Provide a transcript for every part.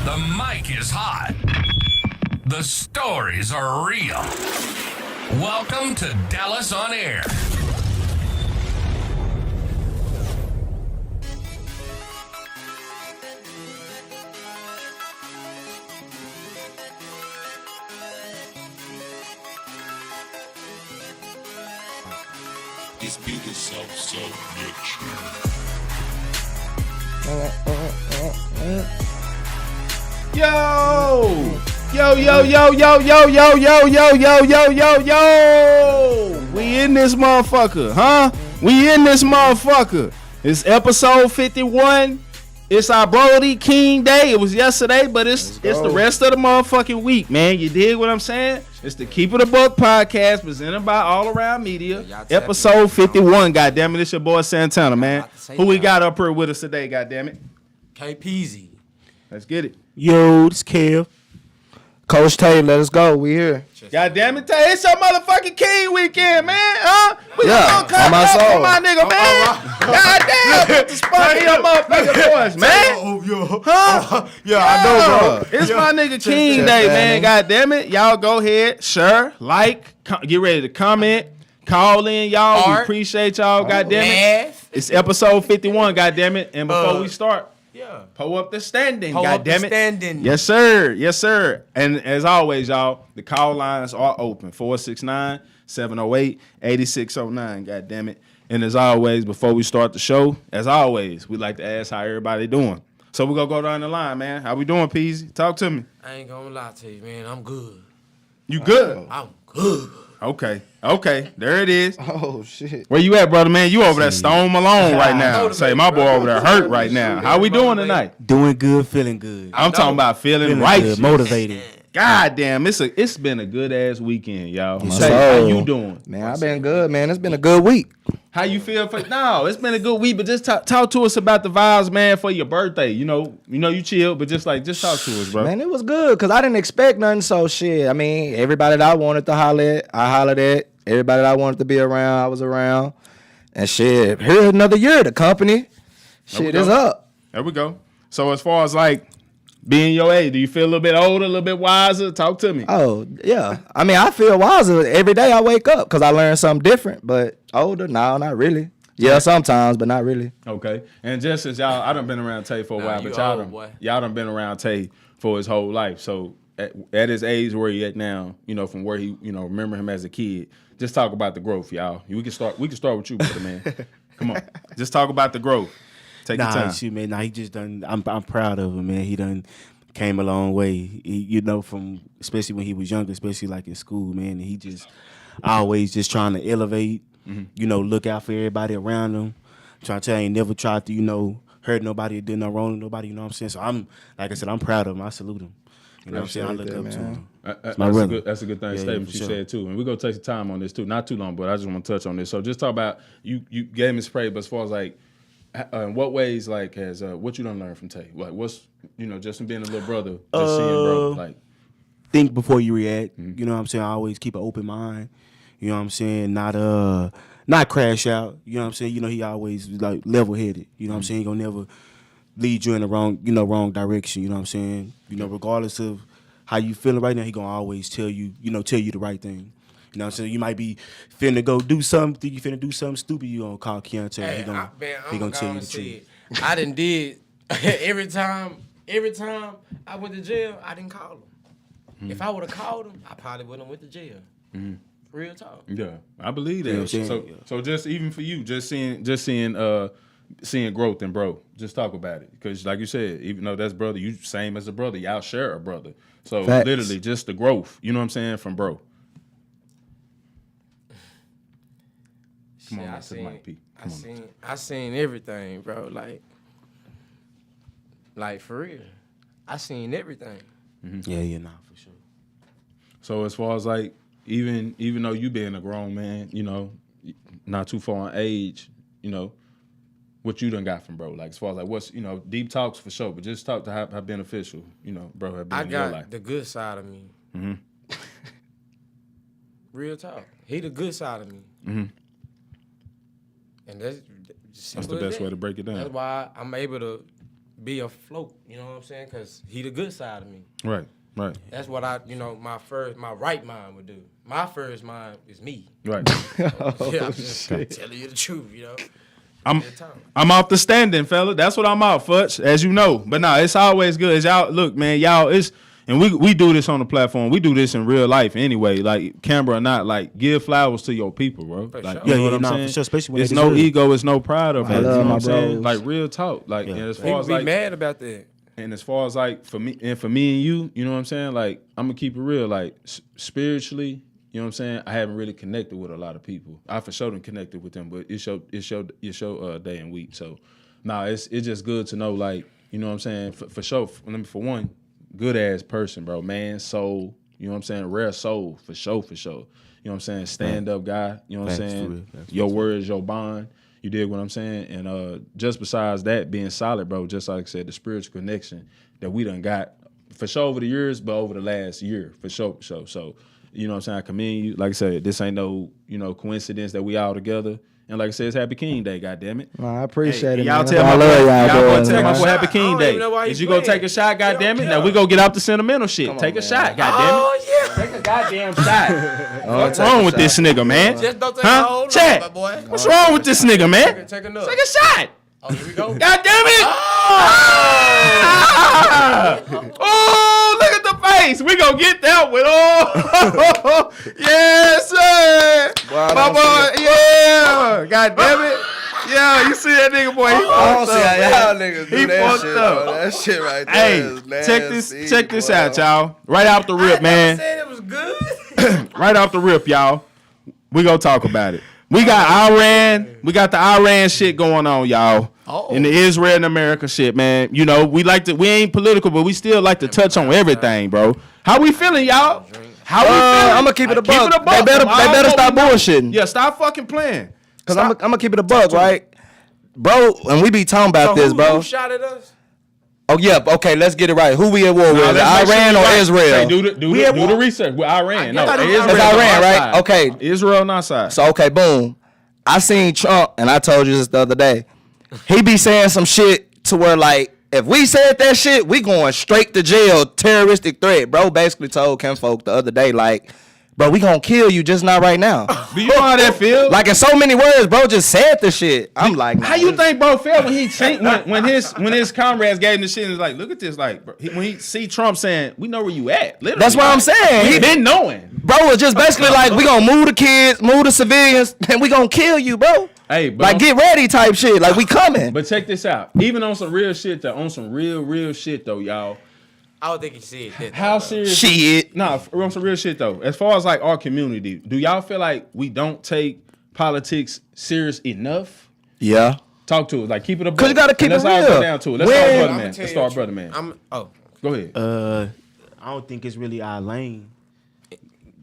The mic is hot. The stories are real. Welcome to Dallas on Air. This beat is so rich. Yo. We in this motherfucker, huh? We in this motherfucker. It's episode 51. It's our Brody King Day. It was yesterday, but it's the rest of the motherfucking week, man. You dig what I'm saying? It's the Keep It a Buck podcast presented by All Around Media. Episode 51, goddammit. It's your boy Santana, man. Who we got up here with us today, goddammit? KPZ. Let's get it. Yo, this Kev. Coach Tay, let us go. We here. Goddammit, Tay, it's your motherfucking King weekend, man. Huh? We Yeah, gonna on my cut soul. up my nigga, man. Goddamn, put the spot in your motherfucking voice, man. Huh? I know, bro. It's my nigga King Day, man. Goddammit. Y'all go ahead, share, like, get ready to comment, call in, y'all. We Art. appreciate y'all, goddammit. Laugh. It's episode 51, goddammit. And before we start, Yeah. pull up the standing, Pull up the goddammit. standing. Yes, sir. Yes, sir. And as always, y'all, the call lines are open. 469-708-8609. God damn it. And as always, before we start the show, as always, we like to ask how everybody doing. So we're going to go down the line, man. How we doing, Peasy? Talk to me. I ain't gonna lie to you, man. I'm good. You good? I'm good. Okay. There it is. Oh, shit. Where you at, brother, man? You over there Stone Malone right now. Motivated, Say, my boy bro. over there hurt right now. How we doing tonight? Doing good, feeling good. I'm talking about feeling Feeling righteous. good, motivated. God damn, it's been a good ass weekend, y'all. Yes, Say, sir. how you doing? Man, I've been good, man. It's been a good week. How you feel for no? It's been a good week, but just talk to us about the vibes, man, for your birthday. You know you chill, but just talk to us, bro. Man, it was good because I didn't expect nothing. So, shit. I mean, everybody that I wanted to holler at, I hollered at. Everybody that I wanted to be around, I was around. And shit, here's another year. The company, shit is up. There we go. So as far as like being your age, do you feel a little bit older, a little bit wiser? Talk to me. Oh, yeah. I mean, I feel wiser every day I wake up because I learn something different. But older? No, not really. Yeah, sometimes, but not really. Okay. And just as y'all, I done been around Tay for a while, you but y'all old, boy. done been around Tay for his whole life. So at his age where he at now, from where he, remember him as a kid. Just talk about the growth, y'all. We can start with you, brother, man. Come on. Just talk about the growth. Take your time. Shoot, man. He just done. I'm proud of him, man. He done came a long way. From especially when he was younger, especially like in school, man. And he just always just trying to elevate. Look out for everybody around him. Trying to tell you, ain't never tried to, hurt nobody or do no wrong to nobody. You know what I'm saying? So I'm proud of him. I salute him. You know what I'm saying? I look up to him. That's a good thing. Yeah, Statement for you sure. said too, and we're gonna take some time on this too. Not too long, but I just want to touch on this. So just talk about you gave me spray, but as far as like, in what ways like has what you done learned from Tay? Like what's just from being a little brother, just seeing bro like. Think before you react. You know what I'm saying? I always keep an open mind. You know what I'm saying? Not crash out. You know what I'm saying? He always like level headed. You know what I'm saying? He gonna never lead you in the wrong direction. You know what I'm saying? Regardless of how you feeling right now, he gonna always tell you the right thing. You know what I'm saying? You might be finna go do something, you finna do something stupid, you gonna call Keontae. Hey, he gonna tell you the truth. I done did every time I went to jail, I didn't call him. If I would have called him, I probably wouldn't have went to jail. Real talk. Yeah, I believe that. You know what I'm saying? So just even for you, just seeing growth in bro. Just talk about it, because like you said, even though that's brother, you same as a brother. Y'all share a brother. So Facts. literally, just the growth. You know what I'm saying from bro. Come on, Shit, man, to the mic, P. Come on. I seen everything, bro. Like for real. I seen everything. Yeah, for sure. So as far as like even though you being a grown man, not too far in age, what you done got from bro? Like as far as like what's deep talks for sure, but just talk to how beneficial bro have been I in your life. got the good side of me. Real talk. He the good side of me. And that's just That's simple the as best that. way to break it down. That's why I'm able to be afloat. You know what I'm saying? Because he the good side of me. Right. That's what I, my right mind would do. My first mind is me. Right. Yeah, I'm just telling you the truth, you know. I'm off the standing, fella. That's what I'm out, Futch, as you know. But nah, it's always good. As y'all look, man, and we do this on the platform. We do this in real life anyway. Like camera or not, like give flowers to your people, bro. For Like sure. you know Yeah, what I'm nah, saying? for sure, especially when it's they no deserve it. ego, it's no pride of it. You know love what my I'm saying? bros. Like real talk. Like and as far People as be like mad about that. and as far as like for me and you know what I'm saying? Like I'm gonna keep it real. Like spiritually, you know what I'm saying? I haven't really connected with a lot of people. I for sure done connected with them, but it's your day and week. So it's just good to know, like, you know what I'm saying? For sure, for one, good ass person, bro. Man, soul, you know what I'm saying? Rare soul, for sure. You know what I'm saying? Stand up guy, you know what I'm Facts, for saying? real. Facts, Your word is your bond. You dig what I'm saying? And just besides that, being solid, bro, just like I said, the spiritual connection that we done got for sure over the years, but over the last year, for sure. So, you know what I'm saying? I commend you. Like I said, this ain't no, coincidence that we all together. And like I said, it's Happy King Day, goddammit. Nah, I appreciate it. Y'all man. tell I my love boy, y'all y'all boys, gonna tell my man. boy Happy I King don't Day. even know why he Is you gonna playing. take a shot, goddammit? Yeah. Now we go get out the sentimental shit. Take a man. shot, goddammit. Oh, yeah. Take a goddamn shot. What's take wrong a with shot. this nigga, man? Just don't take Huh? a whole lot, Chat. my boy. What's wrong with this nigga, man? Take another. Take a shot. Oh, here we go. God damn it! Oh, look at the face. We gonna get that one. Oh, yes, sir. Well, I My don't boy, yeah. God damn it. Yeah, you see that nigga, boy? He I don't fucked see up, how man. y'all niggas do He that fucked shit, up. bro. That shit right there Hey, is nasty, check this boy. out, y'all. Right off the rip, I man. never said it was good. Right off the rip, y'all. We gonna talk about it. We got Iran. We got the Iran shit going on, y'all. And the Israel and America shit, man. You know, we ain't political, but we still like to touch on everything, bro. How we feeling, y'all? How we feeling? I'ma keep it a Keep buck. it a buck. They better All stop we know- bullshitting. Yeah, stop fucking playing. Cause I'm gonna keep it a buck, right? Bro, and we be talking about this, bro. Who shot at us? Oh yeah, okay, let's get it right. Who we at war with? Nah, let's make sure Iran we or right. Israel? Hey, do the research with Iran. No, thought it was Israel It's on Iran, our right? side. Okay. Israel on our side. So okay, boom. I seen Trump, and I told you this the other day. He be saying some shit to where like, if we said that shit, we going straight to jail. Terroristic threat, bro. Basically told Ken folk the other day, like, bro, we gonna kill you, just not right now. Do you know how that feels? Like in so many words, bro, just said the shit. I'm like, nah, How you this- think bro felt when he seen, when his comrades gave him the shit and was like, look at this, like bro, when he see Trump saying, we know where you at. Literally, That's what I'm saying. He He been knowing. Bro was just basically like, we gonna move the kids, move the civilians, and we gonna kill you, bro. Hey, but Like, get ready type shit. Like, we coming. But check this out. Even on some real shit though, real shit though, y'all. I don't think he said that. How though. serious? Shit. Nah, on some real shit though. As far as like our community, do y'all feel like we don't take politics serious enough? Yeah. Talk to us. Like keep it up. 'Cause you gotta keep Let's it all real. go down to it. Let's When- start brother I'ma man. tell Let's you start the brother truth. man. Oh, Go ahead. I don't think it's really our lane.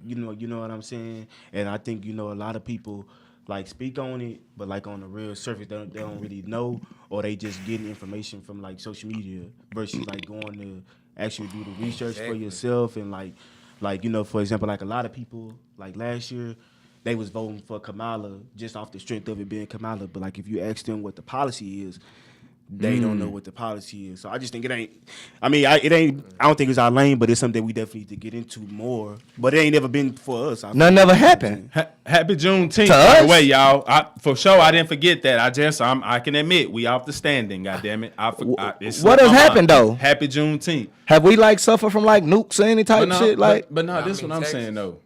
You know what I'm saying? And I think, a lot of people like speak on it, but like on the real surface, they don't really know, or they just getting information from like social media versus like going to actually do the research for yourself. And like, for example, like a lot of people like last year, they was voting for Kamala just off the strength of it being Kamala. But like if you ask them what the policy is, they don't know what the policy is. So I just think it ain't. I mean, I don't think it's our lane, but it's something we definitely need to get into more. But it ain't never been for us. Nothing ever happened. Happy Juneteenth, To by the us? way, y'all. For sure, I didn't forget that. I can admit we off the standing. God damn it! It's What has on my happened, mind. though? Happy Juneteenth. Have we like suffered from like nukes or any type shit? Like, but no, I this mean, what I'm Texas. saying though.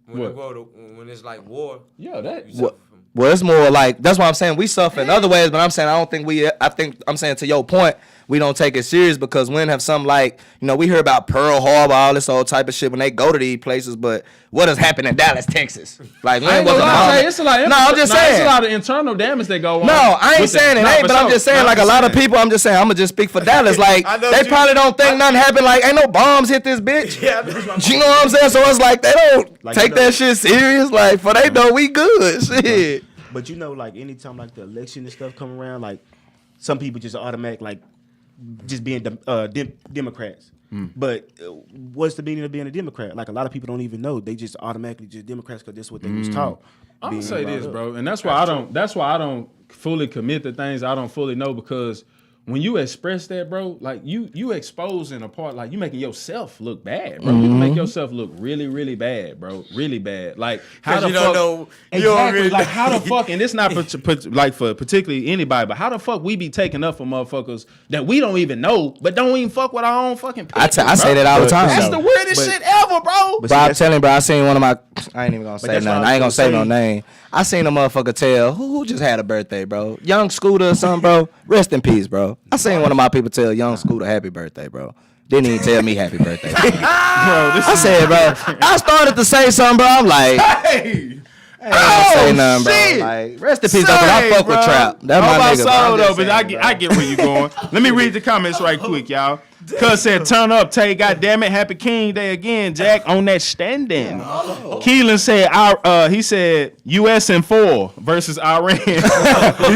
when, What? when it's like war, Yeah, that. you suffer from. well, it's more like that's why I'm saying we suffer in other ways, but I'm saying I don't think we. I think I'm saying to your point, we don't take it serious because when have some like we hear about Pearl Harbor, all this old type of shit when they go to these places, but what has happened in Dallas, Texas? Like I when ain't was gonna it? lie, it's a lot. No, I'm just saying. It's a lot of internal damage that go on. No, I ain't with saying it Nah, ain't, for but I'm sure. just saying Nah, like a lot of people. I'm just saying I'm gonna just speak for Dallas. Like I know they you- probably don't think nothing happened. Like ain't no bombs hit this bitch. Yeah, I know. You know what I'm saying? So it's like they don't Like, take that shit serious. Like for they know we good. Shit. But like anytime like the election and stuff come around, like some people just automatic like just being Democrats. But what's the meaning of being a Democrat? Like a lot of people don't even know. They just automatically just Democrats because that's what they was taught. I'm gonna being say brought this, up. bro, and that's why I don't fully commit to things I don't fully know because when you express that, bro, like you exposing a part, like you making yourself look bad, bro. You can make yourself look really, really bad, bro. Really bad. Like how the you fuck? don't know. You Exactly. don't really Like how the fuck? And it's not like for particularly anybody, but how the fuck we be taking up for motherfuckers that we don't even know, but don't even fuck with our own fucking people. I say that all the time. That's the weirdest shit ever, bro. But I'm telling you, bro, I seen one of my. I ain't even gonna say that's nothing. what I ain't I gonna was say gonna no say. name. I seen a motherfucker tell who just had a birthday, bro. Young Scooter or something, bro. Rest in peace, bro. I seen one of my people tell Young Scooter happy birthday, bro. Didn't even tell me happy birthday. I said, bro. I started to say something, bro. I'm like, Hey. I ain't say nothing, bro. shit. Like, rest in peace, though, 'cause I fuck with Trap. That's my nigga, bro. I'm though, just but saying, I get where you going. Let me read the comments right quick, y'all. Cuz said, turn up, Tay. Goddamn it, happy King Day again, Jack. On that standing. Keelan said, he said, U.S. in 4 versus Iran. He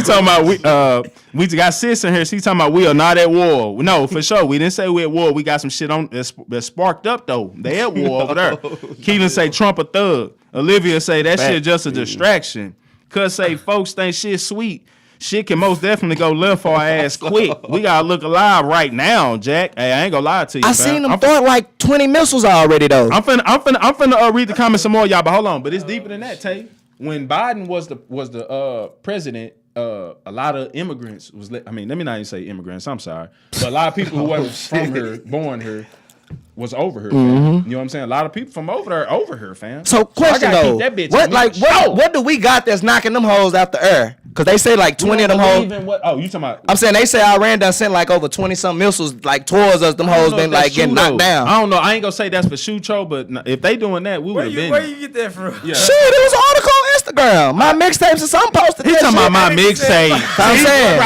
talking about we got sis in here. She talking about we are not at war. No, for sure. We didn't say we at war. We got some shit on that sparked up though. They at war over there. Keelan say Trump a thug. Olivia say that shit just a distraction. Cuz say folks think shit sweet. Shit can most definitely go left for our ass quick. We gotta look alive right now, Jack. Hey, I ain't gonna lie to you. I fam. seen them I'm throw like 20 missiles already, though. I'm finna read the comments some more, y'all. But hold on, but it's deeper than that, Tay. When Biden was the president, a lot of immigrants was. Let me not even say immigrants. I'm sorry, but a lot of people who wasn't from here, born here, was over here. Fam. You know what I'm saying? A lot of people from over there over here, fam. So question I gotta though, keep that bitch what in like the show. what do we got that's knocking them hoes out the air? Cause they say like 20 of them hoes. Oh, you talking about? I'm saying they say Iran done sent like over 20 some missiles like towards us. Them hoes been like getting knocked down. I don't know. I ain't gonna say that's for Shucho, but if they doing that, we would have been. Where you get that from? Yeah. Shit, it was an article on Instagram. My mixtapes or something posted. He that talking shit. about my mixtape. I'm saying.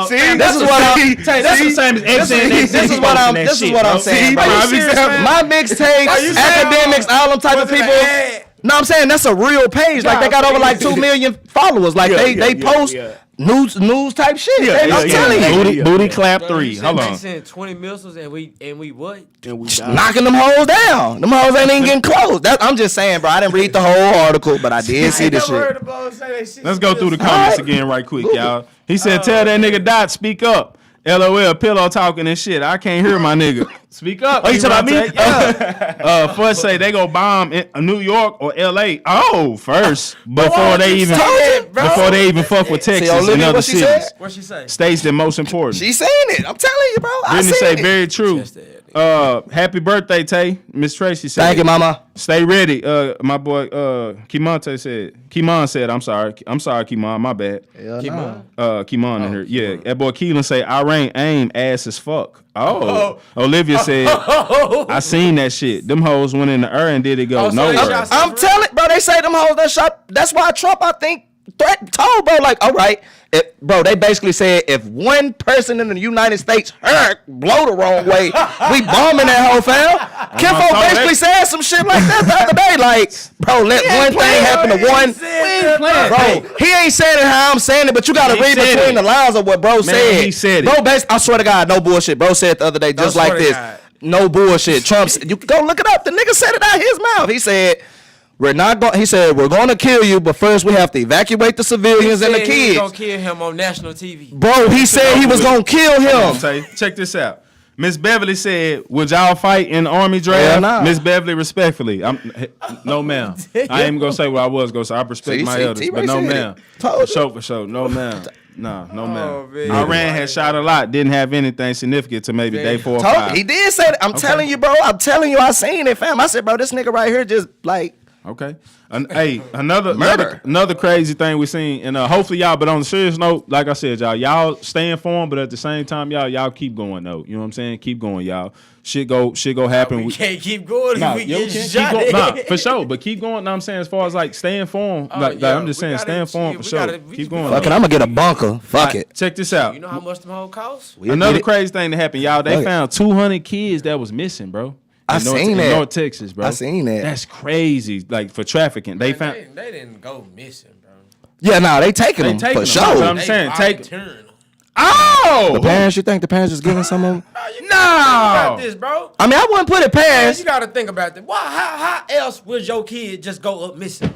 See, This is what I'm. that's the same as This is what I'm. This is what I'm saying, bro. My mixtapes, academics, all them type of people. No, I'm saying that's a real page. Like they got over like 2 million followers. Like they post news type shit. I'm telling you, Booty clap 3. Hold on. They sent 20 missiles and we what? knocking them hoes down. Them hoes ain't even getting close. I'm just saying, bro. I didn't read the whole article, but I did see the shit. Let's go through the comments again right quick, y'all. He said, tell that nigga Dot, speak up. LOL, pillow talking and shit. I can't hear my nigga. Speak up. Oh, you talking about me? Yeah. First say they go bomb in New York or LA. Oh, first before they even fuck with Texas and Olivia, other what she cities. said? What she say? States that most important. She saying it. I'm telling you, bro. I Brittany seen say it. very true. Happy birthday, Tay. Miss Tracy said. Thank you, mama. Stay ready. My boy Kimon said, I'm sorry, Kimon, my bad. Kimon in here. Yeah. That boy Keelan say, Iran aim ass as fuck. Oh. Olivia said, I seen that shit. Them hoes went in the air and did it go nowhere. I'm telling, bro. They say them hoes that shot. That's why Trump, I think, told, bro. Like, all right, bro. They basically said if one person in the United States blow the wrong way, we bombing that whole fam. Kinfolk basically said some shit like that the other day. Like, bro, let one thing happen to one. Bro, he ain't saying it how I'm saying it, but you gotta read between the lines of what bro said. He said it. Bro, I swear to God, no bullshit. Bro said the other day just like this. No bullshit. Trump, you go look it up. The nigga said it out his mouth. He said, we're not going. He said, we're going to kill you, but first we have to evacuate the civilians and the kids. He gonna kill him on national TV. Bro, he said he was gonna kill him. Check this out. Miss Beverly said, would y'all fight in the Army draft? Hell nah. Miss Beverly, respectfully. No, ma'am. I ain't even gonna say what I was gonna say. I respect my elders, but no, ma'am. For sure. No, ma'am. Nah, no, ma'am. Man. Iran had shot a lot, didn't have anything significant to maybe day 4 or 5. He did say that. I'm telling you, bro. I'm telling you, I seen it, fam. I said, bro, this nigga right here just like. Okay. Hey, another crazy thing we seen, and hopefully y'all. But on a serious note, like I said, y'all stay informed, but at the same time, y'all keep going though. You know what I'm saying? Keep going, y'all. Shit go happen. We can't keep going if we get shot. For sure. But keep going. Know what I'm saying, as far as like stay informed. I'm just saying, stay informed for sure. Keep going. Fuck it, I'm gonna get a bunker. Fuck it. Check this out. You know how much them whole cost? Another crazy thing that happened, y'all. They found 200 kids that was missing, bro. I seen that. In North Texas, bro. I seen that. That's crazy. Like for trafficking, they found. They didn't go missing, bro. Yeah, nah, they taking them for But sure. I'm saying, take. Turn. Oh, The parents, you think the parents just giving some of them? About this, bro. I mean, I wouldn't put it Man, past. you gotta think about that. Why? How else would your kid just go up missing?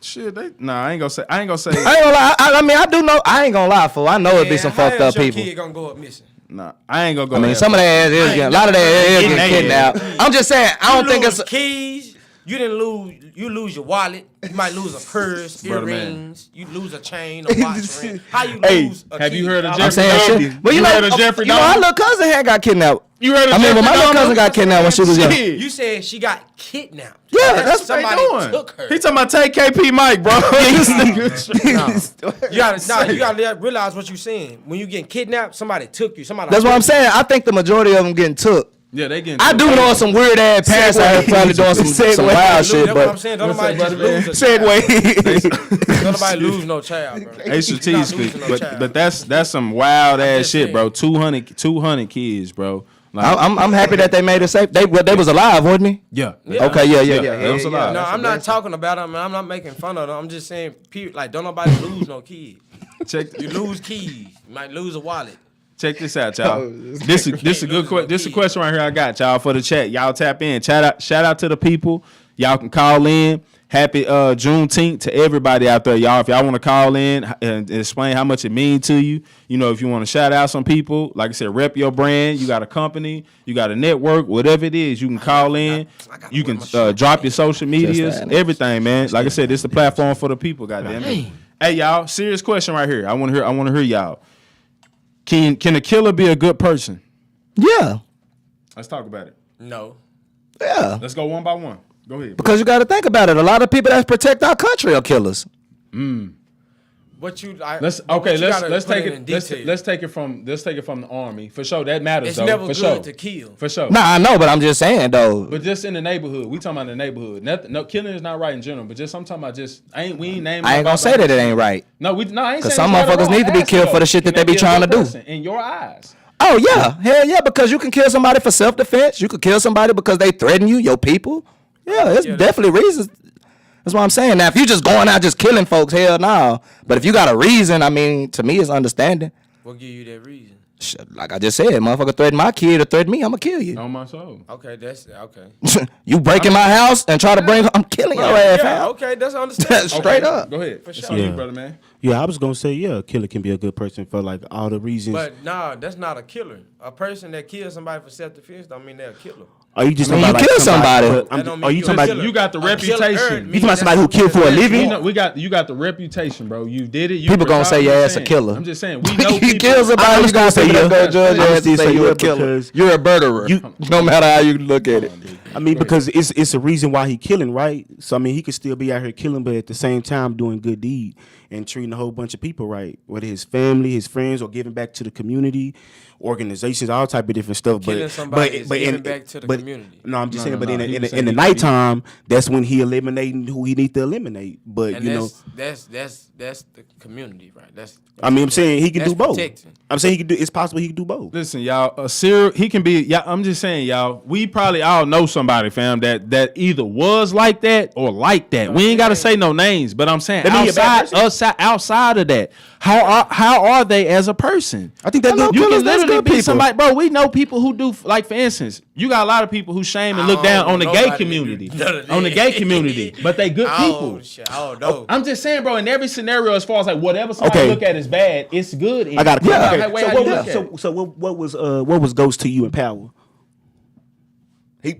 Shit, I ain't gonna say. I ain't gonna lie. I mean, I do know. I ain't gonna lie, fool. I know it be some fucked up people. How else your kid gonna go up missing? Nah, I ain't gonna go. I mean, that some of far. that is getting, a lot of that is Getting getting kidnapped. I'm just saying, I don't think it's. keys. You didn't lose. You lose your wallet. You might lose a purse, Brother, man. earrings. You lose a chain, a watch ring. How you Hey, lose? A have key? you heard of I'm Jeffrey saying Dahmer? shit. Well, you You know, heard of Jeffrey you know, Dahmer? our little cousin had got kidnapped. You heard of I mean, when my Jeffrey little cousin Dahmer? got kidnapped when she was young. Shit. You said she got kidnapped. Yeah, that's what somebody they doing. took her. He talking about take KP Mike, bro. This nigga- You gotta realize what you're saying. When you getting kidnapped, somebody took you. Somebody. That's what I'm saying. I think the majority of them getting took. Yeah, they getting. I do know some weird ass parents out here probably doing some wild shit, That's what I'm but saying. Don't What's nobody up, just brother, lose a child. Segway. Don't nobody lose no child, bro. They strategically, You're not losing no but child. that's some wild ass just shit, bro. saying. 200 kids, bro. Like, I'm happy that they made it safe. They was alive, wasn't he? yeah. Okay, yeah. They was alive. No, I'm not talking about them. I'm not making fun of them. I'm just saying, like, don't nobody lose no kids. Check You lose keys. You might lose a wallet. Check this out, y'all. This is a good question. This is a question right here I got, y'all, for the chat. Y'all tap in. Shout out to the people. Y'all can call in. Happy Juneteenth to everybody out there, y'all. If y'all want to call in and explain how much it means to you, you know, if you want to shout out some people, like I said, rep your brand. You got a company, you got a network, whatever it is, you can call in. You can drop your social medias, everything, man. Like I said, this is the platform for the people. Goddamn it. Hey, y'all, serious question right here. I want to hear y'all. Can a killer be a good person? Yeah. Let's talk about it. No. Yeah. Let's go one by one. Go ahead. Bro. Because you got to think about it. A lot of people that protect our country are killers. What you? Let's take it from the army for sure. That matters. It's though, never for good sure. to kill. For sure. Nah, I know, but I'm just saying though. But just in the neighborhood, we talking about the neighborhood. No, killing is not right in general. But just I'm talking about we ain't naming. I ain't gonna say that it ain't right. No, I ain't saying Cause some it's right or motherfuckers wrong. need to be Ask killed you, for the shit can that they be a trying good to do. person in your eyes? Oh yeah, hell yeah, because you can kill somebody for self-defense. You could kill somebody because they threaten you, your people. Yeah, it's definitely reasons. That's what I'm saying. Now, if you just going out just killing folks, hell no. But if you got a reason, I mean, to me, it's understanding. What give you that reason? Shit, like I just said, motherfucker threaten my kid or threaten me, I'ma kill you. On my soul. Okay, that's okay. You break in my house and try to bring, I'm killing your ass, Yeah, fam. okay, that's understandable. Straight up. Go ahead. For It's sure. on you, Yeah. brother, man. Yeah, I was gonna say, yeah, a killer can be a good person for like all the reasons. But nah, that's not a killer. A person that kills somebody for self-defense don't mean they're a killer. Are you just I mean, talking about you like kill somebody. but That don't mean are you you a talking about? killer. You got the A killer reputation. means talking about somebody who killed for a living? You got the reputation, bro. You did it. You People gonna say I'm your just ass a saying. killer. I'm just saying. We know You people. kill somebody, I'm you just gonna gonna say say you yeah. go judge I'm ass just and gonna say say you're yeah a killer. because- You're a murderer. No matter how you look at it. I mean, because it's a reason why he killing, right? So I mean, he could still be out here killing, but at the same time doing good deed and treating a whole bunch of people right, whether his family, his friends, or giving back to the community, organizations, all type of different stuff. Killing somebody is giving back to the community. No, I'm just saying. no, But no, he in was saying the he- nighttime, that's when he eliminating who he need to eliminate. But And you know, that's the community, right? That's I mean, I'm saying he can that's do both. protecting. I'm saying he can do. It's possible he can do both. Listen, y'all, a serial, he can be, yeah, I'm just saying, y'all, we probably all know somebody, fam, that either was like that or like that. We ain't got to say no names, but I'm saying That mean he a bad outside of that, how are they as a person? I think that Hello, good. You killers, can that's literally good be people. somebody, bro. We know people who do, like, for instance, you got a lot of people who shame and look down on the gay Nobody community, do none of on the that. gay community, but they good people. Oh shit, I don't know. I'm just saying, bro, in every scenario, as far as like whatever somebody Okay. look at as bad, it's good. I got a question. Yeah. Okay. How- how So, you look at it. so what was Ghost to you in Power?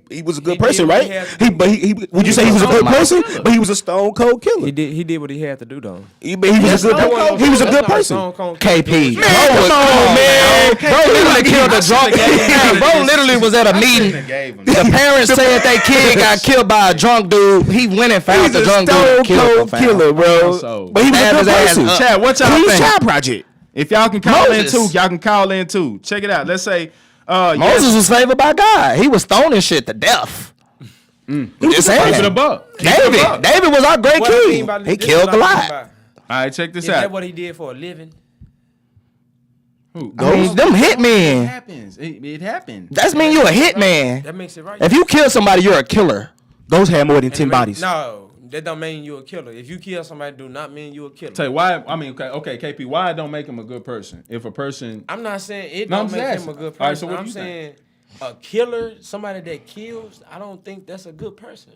He was a good He did person, what right? he had to Would you say he was a good stone person? cold killer. But he was a stone cold killer. He did what he had to do though. He was a good person. KP. Man, come on, man. Bro literally killed a drunk. Bro literally was at a meeting. The parents said their kid got killed by a drunk dude. He went and found He's the a drunk dude stone and killed cold him. killer, bro. So- But he was a Stabbed good his ass person. up. Chad, what y'all He's think? Child Project. If y'all can call Moses. in too, y'all can call in too. Check it out. Let's say Moses was favored by God. He was stoning shit to death. Just saying. keep it a buck. David was our great king. He killed Goliath. All right, check this Is that out. what he did for a living? Who? I mean, them It hitmen. happens. It happens. That's mean you a hitman. That makes it right. If you kill somebody, you're a killer. Those had more than 10 bodies. No, that don't mean you a killer. If you kill somebody, do not mean you a killer. Tell you why. I mean, okay, KP. Why it don't make him a good person? If a person, I'm not saying it No, don't I'm make just him a asking. good person. All right, so what I'm you saying a killer, somebody that kills, I don't think that's a good person.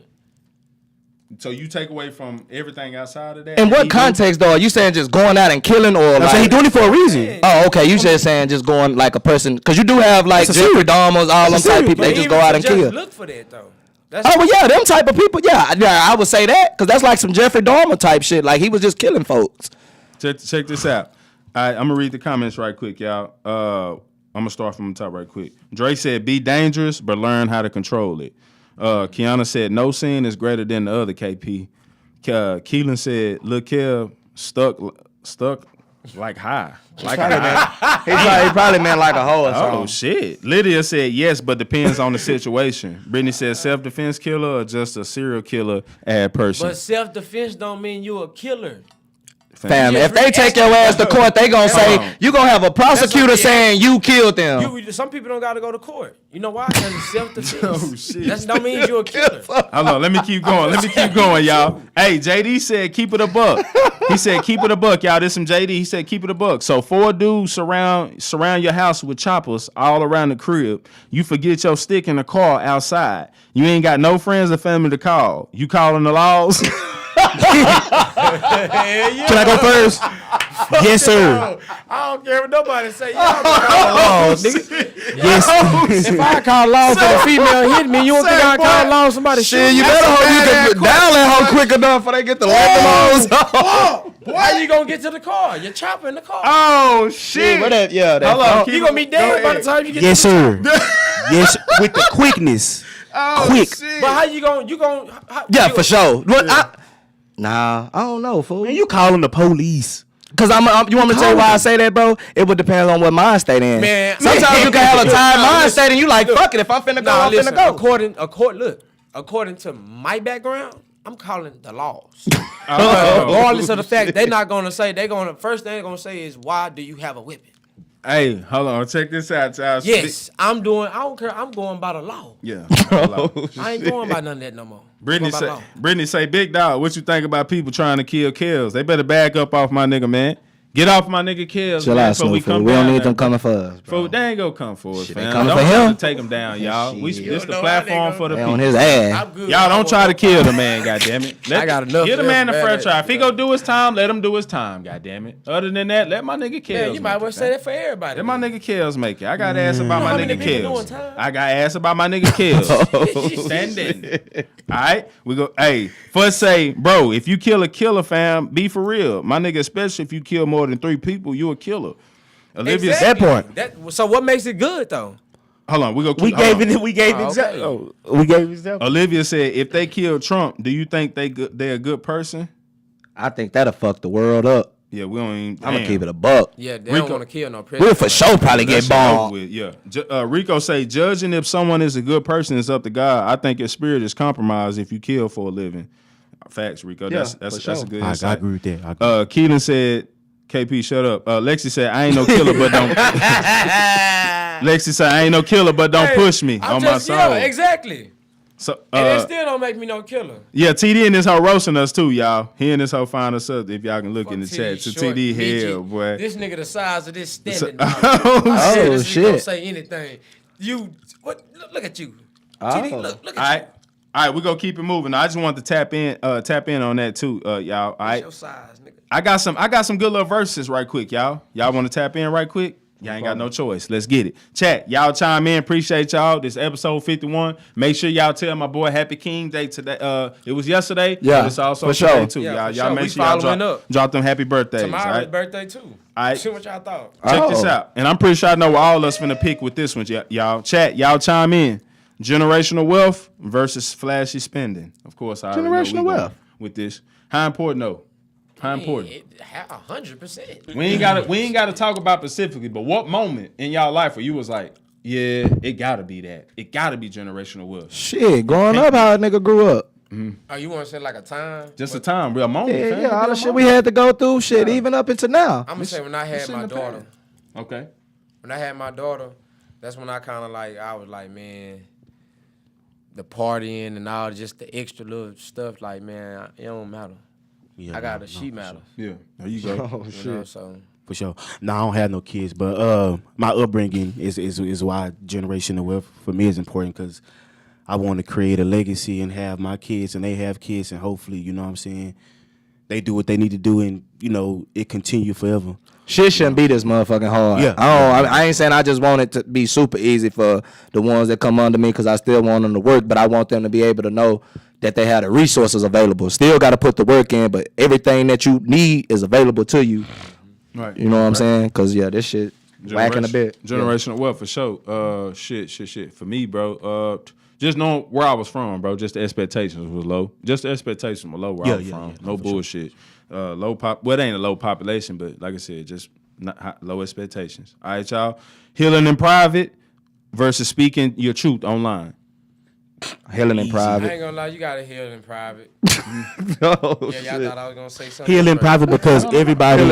So you take away from everything outside of that. In what He context, though? Are you saying just going out and killing, or I'm like? saying he doing it for a reason. Oh, okay. You just saying just going like a person, because you do have like It's a Jeffrey serial- Dahmers, all them it's a type serial people. They But just even go out to and just kill. Look for that though. That's Oh well, yeah, them type of people. Yeah, I would say that because that's like some Jeffrey Dahmer type shit. Like he was just killing folks. Check this out. I'm gonna read the comments right quick, y'all. I'm gonna start from the top right quick. Drake said, "Be dangerous, but learn how to control it." Kiana said, "No sin is greater than the other." KP. Keelan said, "Lil' Kev stuck like high, like a high." He probably meant like a hoe or something. Oh shit. Lydia said yes, but depends on the situation. Brittany said self-defense killer or just a serial killer ad person. But self-defense don't mean you a killer. Fam, if they take your ass to court, they gonna say you gonna have a prosecutor saying you killed them. Some people don't got to go to court. You know why? Because it's self-defense. Oh, shit. That don't mean you a killer. Hold on, let me keep going, y'all. Hey, JD said keep it a buck. He said keep it a buck, y'all. This some JD. He said keep it a buck. So 4 dudes surround your house with choppers all around the crib. You forget your stick in the car outside. You ain't got no friends or family to call. You calling the laws? Can I go first? Yes, sir. I don't care what nobody say. Y'all Yes. if I call laws for the female hit me, you don't think I call laws somebody Shit, shoot you me? better hope you can down that hoe quick enough before they get the lemons. How you gonna get to the car? You're chopping the car. Oh shit. Hold on, You gonna be dead by the time you get Yes, to the sir. Yes, with the quickness. Quick. But how you gonna Yeah, for sure. Nah, I don't know, fool. Man, you calling the police? Cause you want me to tell you why I say that, bro? It would depend on what mind state in. Man, Sometimes you can have a tired mind state and you like, fuck it. If I'm finna go, I'm listen, finna go. according to my background, I'm calling the laws. Oh. Regardless of the fact, they're not gonna say first thing they're gonna say is why do you have a weapon? Hey, hold on. Check this out, child. Yes, I don't care. I'm going by the law. Yeah. I ain't going by none of that no more. Brittany say, big dog, what you think about people trying to kill Kells? They better back up off my nigga, man. Get off my nigga Kells, Chill man. out, Snoop. We don't need them coming for us, bro. Fool, they ain't gonna come for us, Shit, fam. they coming Don't for try him? to take him down, y'all. Shit. This the know platform how they for the They people. on his ass. I'm good. Y'all don't try to kill the man, goddammit. I got enough Give the man a else fair bad try. at- If he go do his time, let him do his time, goddammit. Other than that, let my nigga Kells. Man, you might make well it, say fam. that for everybody. Let my nigga Kells make it. I got ass about my how nigga many people Kells. doing time? I got ass about my nigga Kells. Standing. All right, we go. Hey, first say, bro, if you kill a killer, fam, be for real. My nigga, especially if you kill more than 3 people, you a killer. Olivia, Exactly. That point. So what makes it good though? hold on, we go. We gave Oh, example. We gave example. Olivia said, if they kill Trump, do you think they a good person? I think that'll fuck the world up. Yeah, we don't even. I'm gonna keep it a buck. Yeah, they Rico- don't want to kill no president. We'll for sure probably That get shit over bombed. with, yeah. Rico say, judging if someone is a good person is up to God. I think your spirit is compromised if you kill for a living. Facts, Rico. That's for a sure. good I insight. agree with that. I agree. Keelan said, KP, shut up. Lexi said, I ain't no killer, but don't. Lexi said, I ain't no killer, but don't push me on my soul. Yeah, exactly. So, And it still don't make me no killer. yeah, TD and this hoe roasting us too, y'all. He and this hoe find us up if y'all can look in the Fuck chat. So short, TD midget. hell, boy. This nigga the size of this standing. Oh, This shit. nigga don't say anything. You what? Look at you. TD, look All at right. All right, we're gonna keep it moving. I just wanted to tap in on that too, y'all. All right. your size, nigga. I got some good little verses right quick, y'all. Y'all want to tap in right quick? Y'all ain't got no choice. Let's get it. Chat, y'all chime in. Appreciate y'all. This episode 51. Make sure y'all tell my boy Happy King Day today. It was yesterday. Yeah, but it's also for today sure. too. Yeah, Y'all for y'all sure. make We sure y'all following drop, up. drop them happy birthdays. Tomorrow's all right? birthday too. Alright. See what y'all thought. Check this Oh. out. And I'm pretty sure I know what all of us finna pick with this one, y'all. Chat, y'all chime in. Generational wealth versus flashy spending. Of course, I already know we Generational going wealth. with this. How important though? How important? 100%. We ain't gotta talk about specifically, but what moment in y'all life where you was like, yeah, it gotta be that. It gotta be generational wealth. Shit, growing up, how a nigga grew up. Oh, you want to say like a time? Just a time, real moment. Yeah, fam. yeah, all Real the shit moment. we had to go through, shit, even up until now. I'm gonna say when I had in my the daughter. past. Okay. When I had my daughter, that's when I kind of I was like, man, the partying and all just the extra little stuff, like, man, it don't matter. Yeah, I got no, she for matter. Yeah. There you go. Oh, You know, so For sure. No, I don't have no kids, but my upbringing is why generational wealth for me is important because I want to create a legacy and have my kids and they have kids and hopefully, you know what I'm saying, they do what they need to do and, you know, it continue forever. Shit shouldn't be this motherfucking hard. Yeah. I ain't saying I just want it to be super easy for the ones that come under me because I still want them to work, but I want them to be able to know that they have the resources available. Still got to put the work in, but everything that you need is available to you. Right. You know what I'm saying? Because, yeah, this shit whacking a bit. Generational wealth for sure. Shit. For me, bro, just knowing where I was from, bro, just the expectations was low. Just the expectations were low where I was from. No bullshit. Low pop. Well, it ain't a low population, but like I said, just not low expectations. All right, y'all. Healing in private versus speaking your truth online. Healing in I private. ain't gonna lie, you gotta heal in private. Oh, Yeah, y'all thought I was gonna say something. Healing in private because everybody,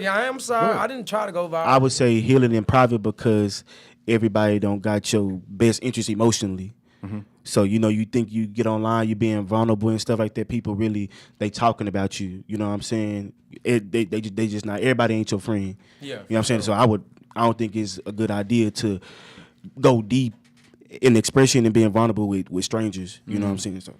I am sorry. I didn't try to go viral. I would say healing in private because everybody don't got your best interest emotionally. So, you know, you think you get online, you being vulnerable and stuff like that. People really, they talking about you. You know what I'm saying? They just not, everybody ain't your friend. Yeah. You know what I'm saying? So I don't think it's a good idea to go deep in expression and being vulnerable with strangers. You know what I'm saying? So,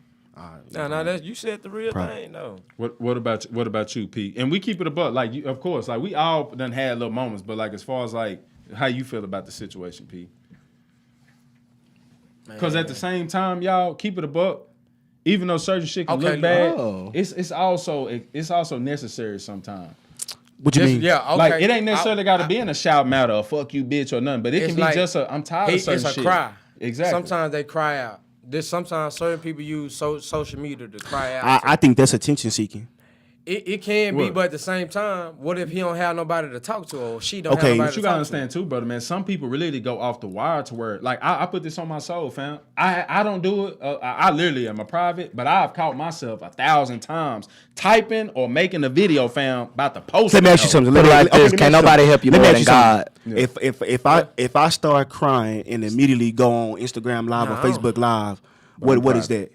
No, that you said the real thing, though. What about you, Pete? And we keep it above, like you, of course, like we all done had little moments, but like as far as like how you feel about the situation, Pete? Because at the same time, y'all keep it a buck. Even though certain shit can look bad, it's also necessary sometimes. what you mean? Yeah, okay. Like it ain't necessarily got to be in a shout matter or fuck you bitch or nothing, but it can be like, just I'm tired of certain it's shit. a cry. Exactly. Sometimes they cry out. Sometimes certain people use social media to cry out. I think that's attention seeking. It can be, What? but at the same time, what if he don't have nobody to talk to or she don't have Okay, nobody But to you gotta talk to? understand too, brother, man. Some people really go off the wire to where, like, I put this on my soul, fam. I don't do it. I literally am a private, but I've caught myself 1,000 times typing or making a video, fam, about the post. Let me ask you something. Put it like this, can't nobody help you Let me more ask than you something. God. If I start crying and immediately go on Instagram Live or Facebook Live, what is that?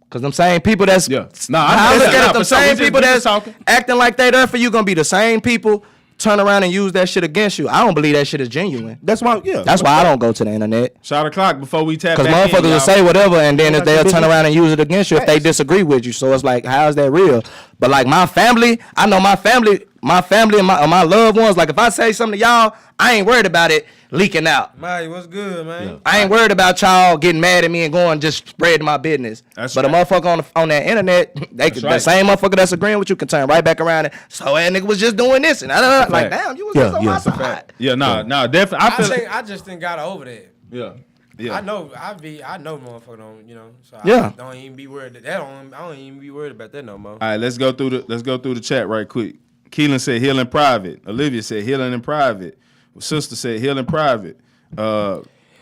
Cause them same people that's Yeah. I look at it, them for sure. same We people just that's talking. acting like they there for you gonna be the same people turn around and use that shit against you. I don't believe that shit is genuine. That's why, yeah. That's why I don't go to the internet. Shot o'clock before we tap Cause back motherfuckers in, will y'all. say whatever and then if they'll turn around and use it against you if they disagree with you. So it's like, how is that real? But like my family, I know my family and my loved ones, like if I say something to y'all, I ain't worried about it leaking out. Mike, what's good, man? Yeah. I ain't worried about y'all getting mad at me and going just spreading my business. That's but right. a motherfucker on that internet, the right. same motherfucker that's agreeing with you can turn right back around and so that nigga was just doing this and like, fact. damn, you was just on my it's a side. Yeah, no, definitely. I just didn't got over that. Yeah. I know motherfucker don't, you know. So Yeah. I don't even be worried I don't even be worried about that no more. All right, let's go through the chat right quick. Keelan said heal in private. Olivia said healing in private. Sister said heal in private.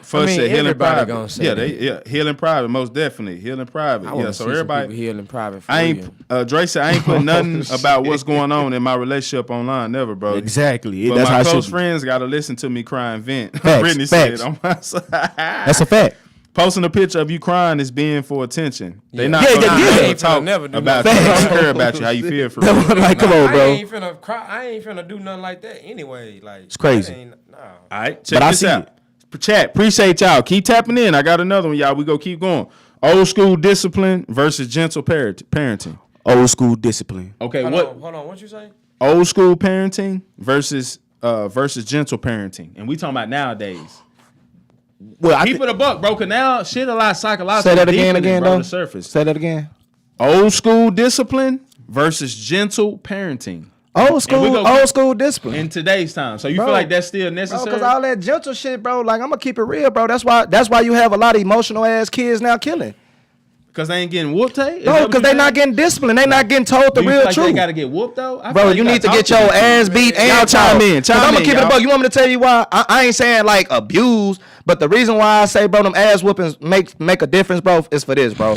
First said heal in everybody private. gonna say Heal in private, most definitely. Heal in private. I Yeah, wanna so see some everybody people heal in private for I real. ain't Dre said I ain't putting nothing about what's going on in my relationship online, never, bro. Exactly. But That's how my it close should be. friends gotta listen to me cry and vent. Facts, Brittany facts. said on my side. That's a fact. Posting a picture of you crying is being for attention. They not Yeah, gonna yeah, never yeah. talk Never do about nothing. you. I don't care about you, how you feel for real. Like, come on, I bro. ain't finna cry. I ain't finna do nothing like that anyway. Like it's crazy. Nah. All right, check But I this see out. Chat, appreciate y'all. Keep tapping in. I got another one, y'all. We go keep going. Old school discipline versus gentle parenting. Old school discipline. Okay, Hold on. What you say? old school parenting versus gentle parenting, and we talking about nowadays. Well, I Keep it a buck, bro. Cause now shit a lot psychological. Say that again, bro, though. the surface. Say that again. Old school discipline versus gentle parenting Old we school, go- old school discipline. in today's time. So you Bro. feel like that's still Bro, necessary? cause all that gentle shit, bro. Like I'm gonna keep it real, bro. That's why you have a lot of emotional ass kids now killing. Because they ain't getting whooped, hey? Is that Bro, what because you they saying? not getting disciplined. They not getting told the Do you real feel like truth. they gotta get whooped though? I feel Bro, like you need to gotta get talk your to people. ass beat and Y'all chime in, I'm gonna keep it a y'all. buck. You want me to tell you why? I ain't saying like abuse, but the reason why I say, bro, them ass whoopings make a difference, bro, is for this, bro.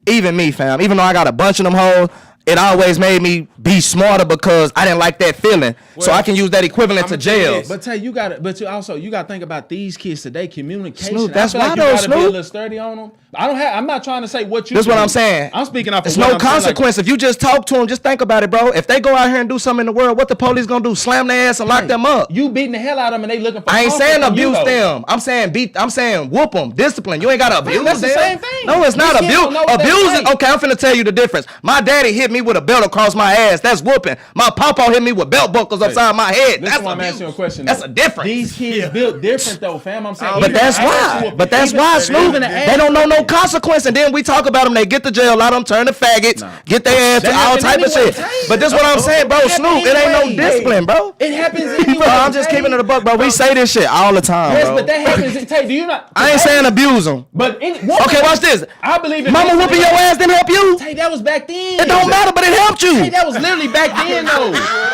Even me, fam. Even though I got a bunch of them hoes, it always made me be smarter because I didn't like that feeling. So I can use that equivalent to I'ma tell you jail. this. But Tay, you gotta think about these kids today. Communication. Snoop, that's I feel why like you though, gotta be a Snoop. little sturdy on them. I'm not trying to say what you. That's what do. I'm saying. I'm speaking off. There's of what no I'm saying, like, consequence if you just talk to them. Just think about it, bro. If they go out here and do something in the world, what the police gonna do? Slam their ass and lock them up? You beating the hell out of them and they looking for. I ain't comfort saying from you, abuse though. them. I'm saying beat. I'm saying whoop them. Discipline. You ain't gotta abuse that's the them. same thing. No, it's not These kids abuse. don't know what that's Abusing. like. Okay, I'm finna tell you the difference. My daddy hit me with a belt across my ass. That's whooping. My papa hit me with belt buckles upside my head. Listen, That's why I'm abuse. asking you a question. That's though. a difference. These kids built different though, fam. I'm saying. But even that's an why. actual- But that's even- why, Snoop. even an They don't know no actual- consequence, and then we talk about them. They get the jail. A lot of them turn to faggots, get their ass to That all happen type of anyway, shit. Tay. But this what I'm saying, bro. That Snoop, happen it ain't no anyway. discipline, bro. It happens anyway. Bro, I'm just Tay. keeping it a buck, bro. We say this shit all the time, Yes, bro. but that happens. Tay, do you not? I ain't saying abuse them. But Okay, watch this. I believe in Mama whooping your ass didn't help you. Tay, that was back then. It don't matter, but it helped Hey, you. that was literally back then, though.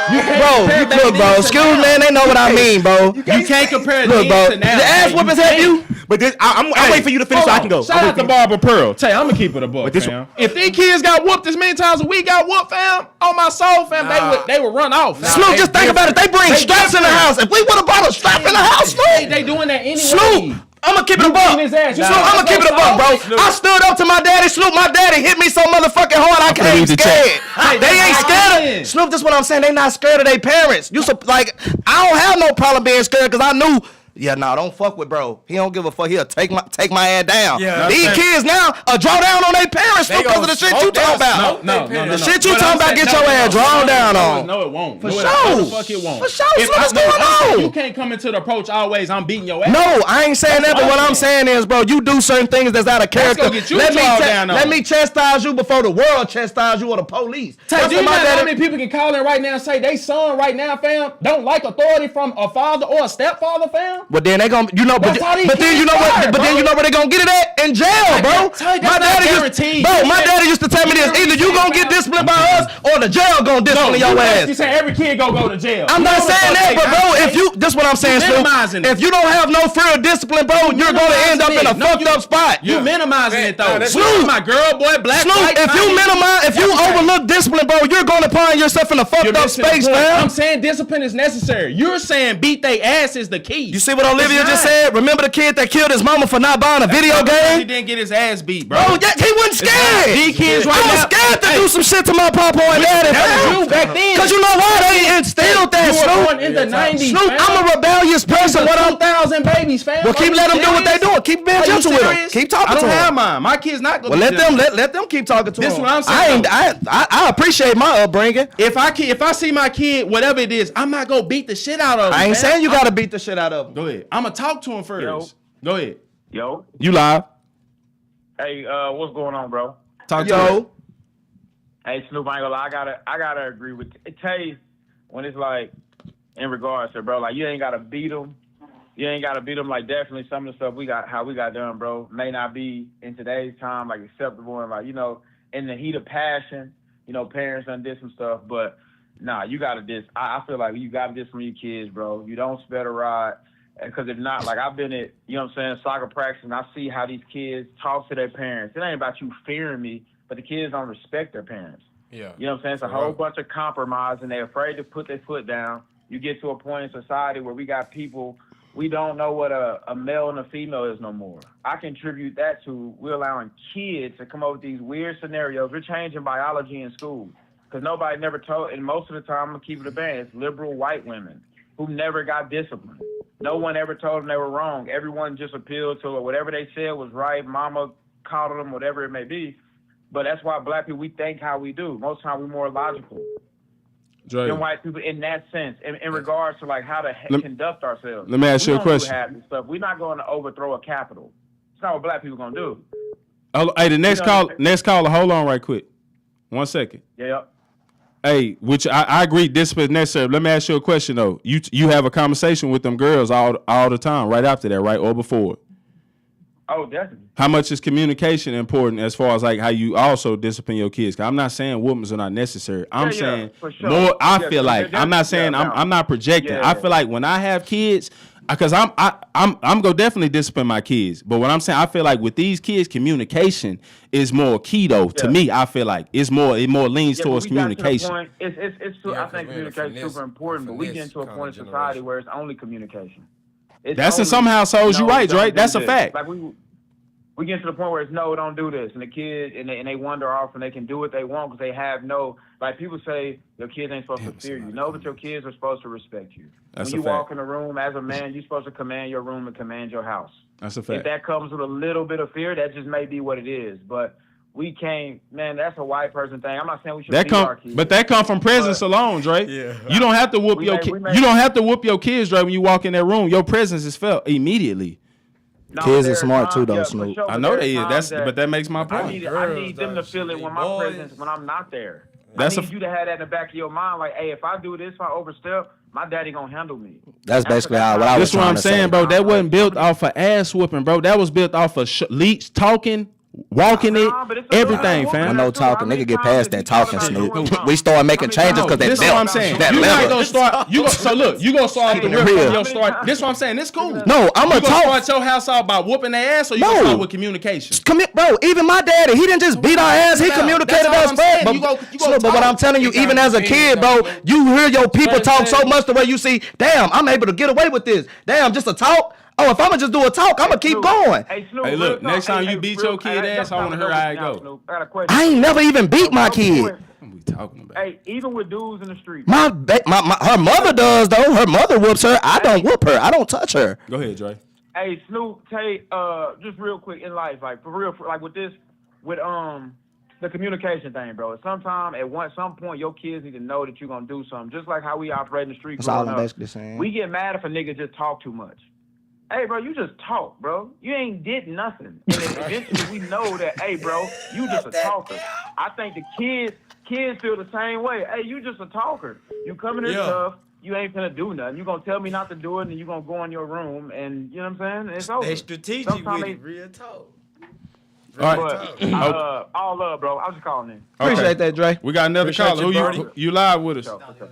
Bro, look, bro. Excuse me, man. They know what I mean, bro. You can't compare Look, bro. then to now. The ass Hey, whoopings you help can't. you. But this, I'm waiting for you to finish so I can go. Shout out to Barbara Pearl. Tay, I'm gonna keep it a buck, this fam. If these kids got whooped as many times as we got whooped, fam, on my soul, fam, they would run off. Fam. Snoop, just think about it. They bring straps in the house. If we would have brought a strap in the house, Snoop. They doing that anyway. Snoop, I'm gonna keep it a buck. beating his ass. Snoop, I'm gonna keep it a buck, bro. I stood up to my daddy. Snoop, my daddy hit me so motherfucking hard I can't read the scared. chat. They ain't scared of Snoop. This what I'm saying. They not scared of their parents. Like I don't have no problem being scared because I knew. Yeah, nah, don't fuck with bro. He don't give a fuck. He'll take my ass down. Yeah. These kids now draw down on their parents They because of the gonna shit smoke you their talking about. smoke. No. The shit you talking about, get your ass drawn down on. No, it won't. For No, sure. the fuck it won't. For sure. If So what's I- going I'm saying on? You can't come into the approach always. I'm beating your ass. No, I ain't saying that, but what I'm saying. saying is, bro, you do certain things that's out of character. gonna get you drawn down on. Let me chastise you before the world chastise you or the police. Tay, That's do you what know my how daddy. many people can call in right now and say they son right now, fam, don't like authority from a father or a stepfather, fam? But then they gonna, That's how these but then kids you know what? start, But then bro. you know where they gonna get it at? In jail, bro. Tay, that's My not daddy guaranteed. bro, my daddy used to tell me this: either you gonna get disciplined by us or the jail gonna discipline your You ass. say every kid gonna go to jail. I'm You not know what saying the that, fuck but they bro, got, if Tay? you, this what I'm saying, minimizing Snoop. it. If you don't have no fear of discipline, bro, you're gonna end up in a No, fucked you- up spot. You minimizing it though. that's We Snoop. talking about girl, boy, black, Snoop, white, if you Chinese. minimize, if you overlook discipline, bro, you're gonna find yourself in a fucked You're up missing the space, point. man. I'm saying discipline is necessary. You're saying beat they ass is the key. You see what Olivia It's just not. said? Remember the kid that killed his mama for not buying a video He game? didn't get his ass beat, bro. Bro, yeah, he wasn't scared. These kids right I was now- scared to do some shit to my papa and daddy. That was you back then. Cause you know why they instilled that, You were Snoop. born in the 90s, Snoop, fam. I'm a rebellious person. What I'm 2,000 babies, fam. well, keep letting them do what they doing. Keep being Are you gentle with them. serious? Keep talking I don't to have them. mine. My kids not gonna. Well, be let them gentle. let them keep talking to This them. what I'm saying, I appreciate my upbringing. If I see my kid, whatever it is, I'm not gonna beat the shit out of him. I ain't fam. saying you gotta beat the shit out of them. Go ahead. I'm gonna talk to him first. Go ahead. Yo, You live? hey, what's going on, bro? Talk to him. Yo, Hey, Snoop, I ain't gonna lie, I gotta agree with Tay when it's like in regards to, bro, like you ain't gotta beat them. You ain't gotta beat them. Like definitely some of the stuff how we got done, bro, may not be in today's time like acceptable and like in the heat of passion, parents done did some stuff, but nah, you gotta I feel like you gotta discipline your kids, bro. You don't spare the rod. Because if not, like I've been at, soccer practice and I see how these kids talk to their parents. It ain't about you fearing me, but the kids don't respect their parents. Yeah. You know what I'm saying? It's a whole bunch of compromise and they're afraid to put their foot down. You get to a point in society where we got people, we don't know what a male and a female is no more. I contribute that to we're allowing kids to come up with these weird scenarios. We're changing biology in school because nobody never told, and most of the time, I'm going to keep it a band, it's liberal white women who never got disciplined. No one ever told them they were wrong. Everyone just appealed to whatever they said was right. Mama coddled them, whatever it may be. But that's why black people, we think how we do. Most of the time, we're more logical than white people in that sense, in regards to like how to conduct ourselves. Let me ask you a question. We're not going to overthrow a capital. It's not what black people going to do. Oh, hey, the next caller. Hold on, right quick. 1 second. Yeah. Hey, which I agree, discipline is necessary. Let me ask you a question though. You have a conversation with them girls all the time, right after that, right, or before? Oh, definitely. How much is communication important as far as like how you also discipline your kids? 'Cause I'm not saying whoopings are not necessary. I'm saying for sure. more. I Yeah, feel like I'm not saying yeah, I'm not projecting. yeah, I feel like when I have kids, Because I'm gonna definitely discipline my kids. But what I'm saying, I feel like with these kids, communication is more key though. To me, I feel like it more leans Yeah, towards but we got to the communication. point- Yeah, I think 'cause we're in a communication is super important, but we get finesse into a kinda point in society generation. where it's only communication. It's That's in only, some households, you're right, don't Dre. do That's a this. fact. Like we get to the point where it's no, don't do this, and the kid and they wander off and they can do what they want because they have no, like people say your kids ain't supposed to fear you. No, but your kids are supposed to respect you. That's when a you fact. walk in a room as a man, you're supposed to command your room and command your house. That's a If fact. that comes with a little bit of fear, that just may be what it is. But we can't, man. That's a white person thing. I'm not saying we should beat our kids. But that come from presence alone, Dre. Yeah. You don't have to whoop We your may- kid. we may- You don't have to whoop your kids, Dre. When you walk in that room, your presence is felt immediately. No, Kids there are smart times- too, though, yeah, for Snoop. sure, I but know there they is. times But that makes my I point. need Girls, them to though, feel it they when my boys. presence when I'm not there. That's I need you to have that in the back of your mind, like, hey, if I do this, if I overstep, my daddy gonna handle me. That's basically what I was That's what trying I'm to saying, say. bro. That wasn't built off of ass whooping, bro. That was built off of leech talking, walking it, Nah, but it's a everything, little fam. I know talking. Nigga get past that talking, Snoop. We start making changes because that This is what I'm saying. that You not level. gonna start. So look, you gonna start the Keeping it rip real. from your start. This is what I'm saying. This cool. No, I'm You gonna gonna talk. start your house out by whooping their ass, or you gonna No. start with communication? Bro, even my daddy, he didn't just beat our ass. He That's communicated all us I'm first. saying. But, You go Snoop, but what talk. I'm telling you, You even gotta as a be kid, opinion, bro, though. you hear your people But talk so then- much the way you see, damn, I'm able to get away with this. Damn, just a talk. Oh, if I'ma just do a talk, I'ma keep going. Hey, Snoop, Hey, look, real next talk. time Hey, you beat real- your kid hey, ass, I wanna hear how it go. Snoop, I got a question. I ain't never even beat my kid. What we talking about? Hey, even with dudes in the street. Her mother does though. Her mother whoops her. I don't whoop her. I don't touch her. Go ahead, Dre. Hey, Snoop, Tate, just real quick in life, like for real, like with this, with the communication thing, bro. Sometimes at some point, your kids need to know that you're gonna do something. Just like how we operate in the street. That's all growing I'm up. basically saying. We get mad if a nigga just talk too much. Hey, bro, you just talk, bro. You ain't did nothing. And then eventually we know that, hey, bro, you just a talker. I think the kids feel the same way. Hey, you just a talker. You coming in tough. You ain't finna do nothing. You gonna tell me not to do it, and you gonna go in your room, and you know what I'm saying? It's over. They strategic Sometimes with they- it, real talk. All right. But all love, bro. I was just calling in. Appreciate that, Dre. We got another Appreciate caller. you, Who Birdie. you live with us? So, for sure.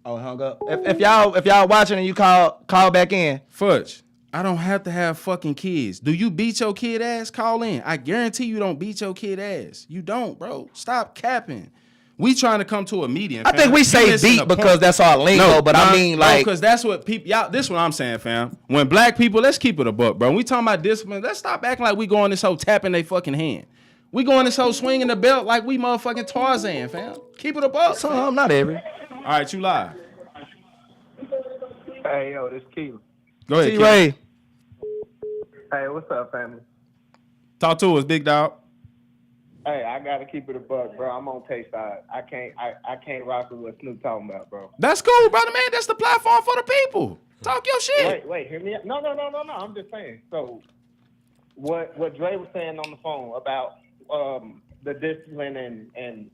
Oh, hung up. If y'all watching and you call back in. Fudge. I don't have to have fucking kids. Do you beat your kid ass? Call in. I guarantee you don't beat your kid ass. You don't, bro. Stop capping. We trying to come to a median. I fam. think we You say missing beat the because point. that's our lingo, but I mean like because that's what people. Y'all, this is what I'm saying, fam. When black people, let's keep it a buck, bro. When we talking about discipline, let's stop acting like we going this whole tapping they fucking hand. We going this whole swinging the belt like we motherfucking Tarzan, fam. Keep it a buck. some, not every. All right, you live. Hey, yo, this Keelan. Go ahead, Keith. T-Ray. Hey, what's up, family? Talk to us, big dog. Hey, I gotta keep it a buck, bro. I'm on Tate's side. I can't rock with what Snoop talking about, bro. That's cool, brother, man. That's the platform for the people. Talk your shit. Wait, hear me out. No. I'm just saying. So, what Dre was saying on the phone about the discipline and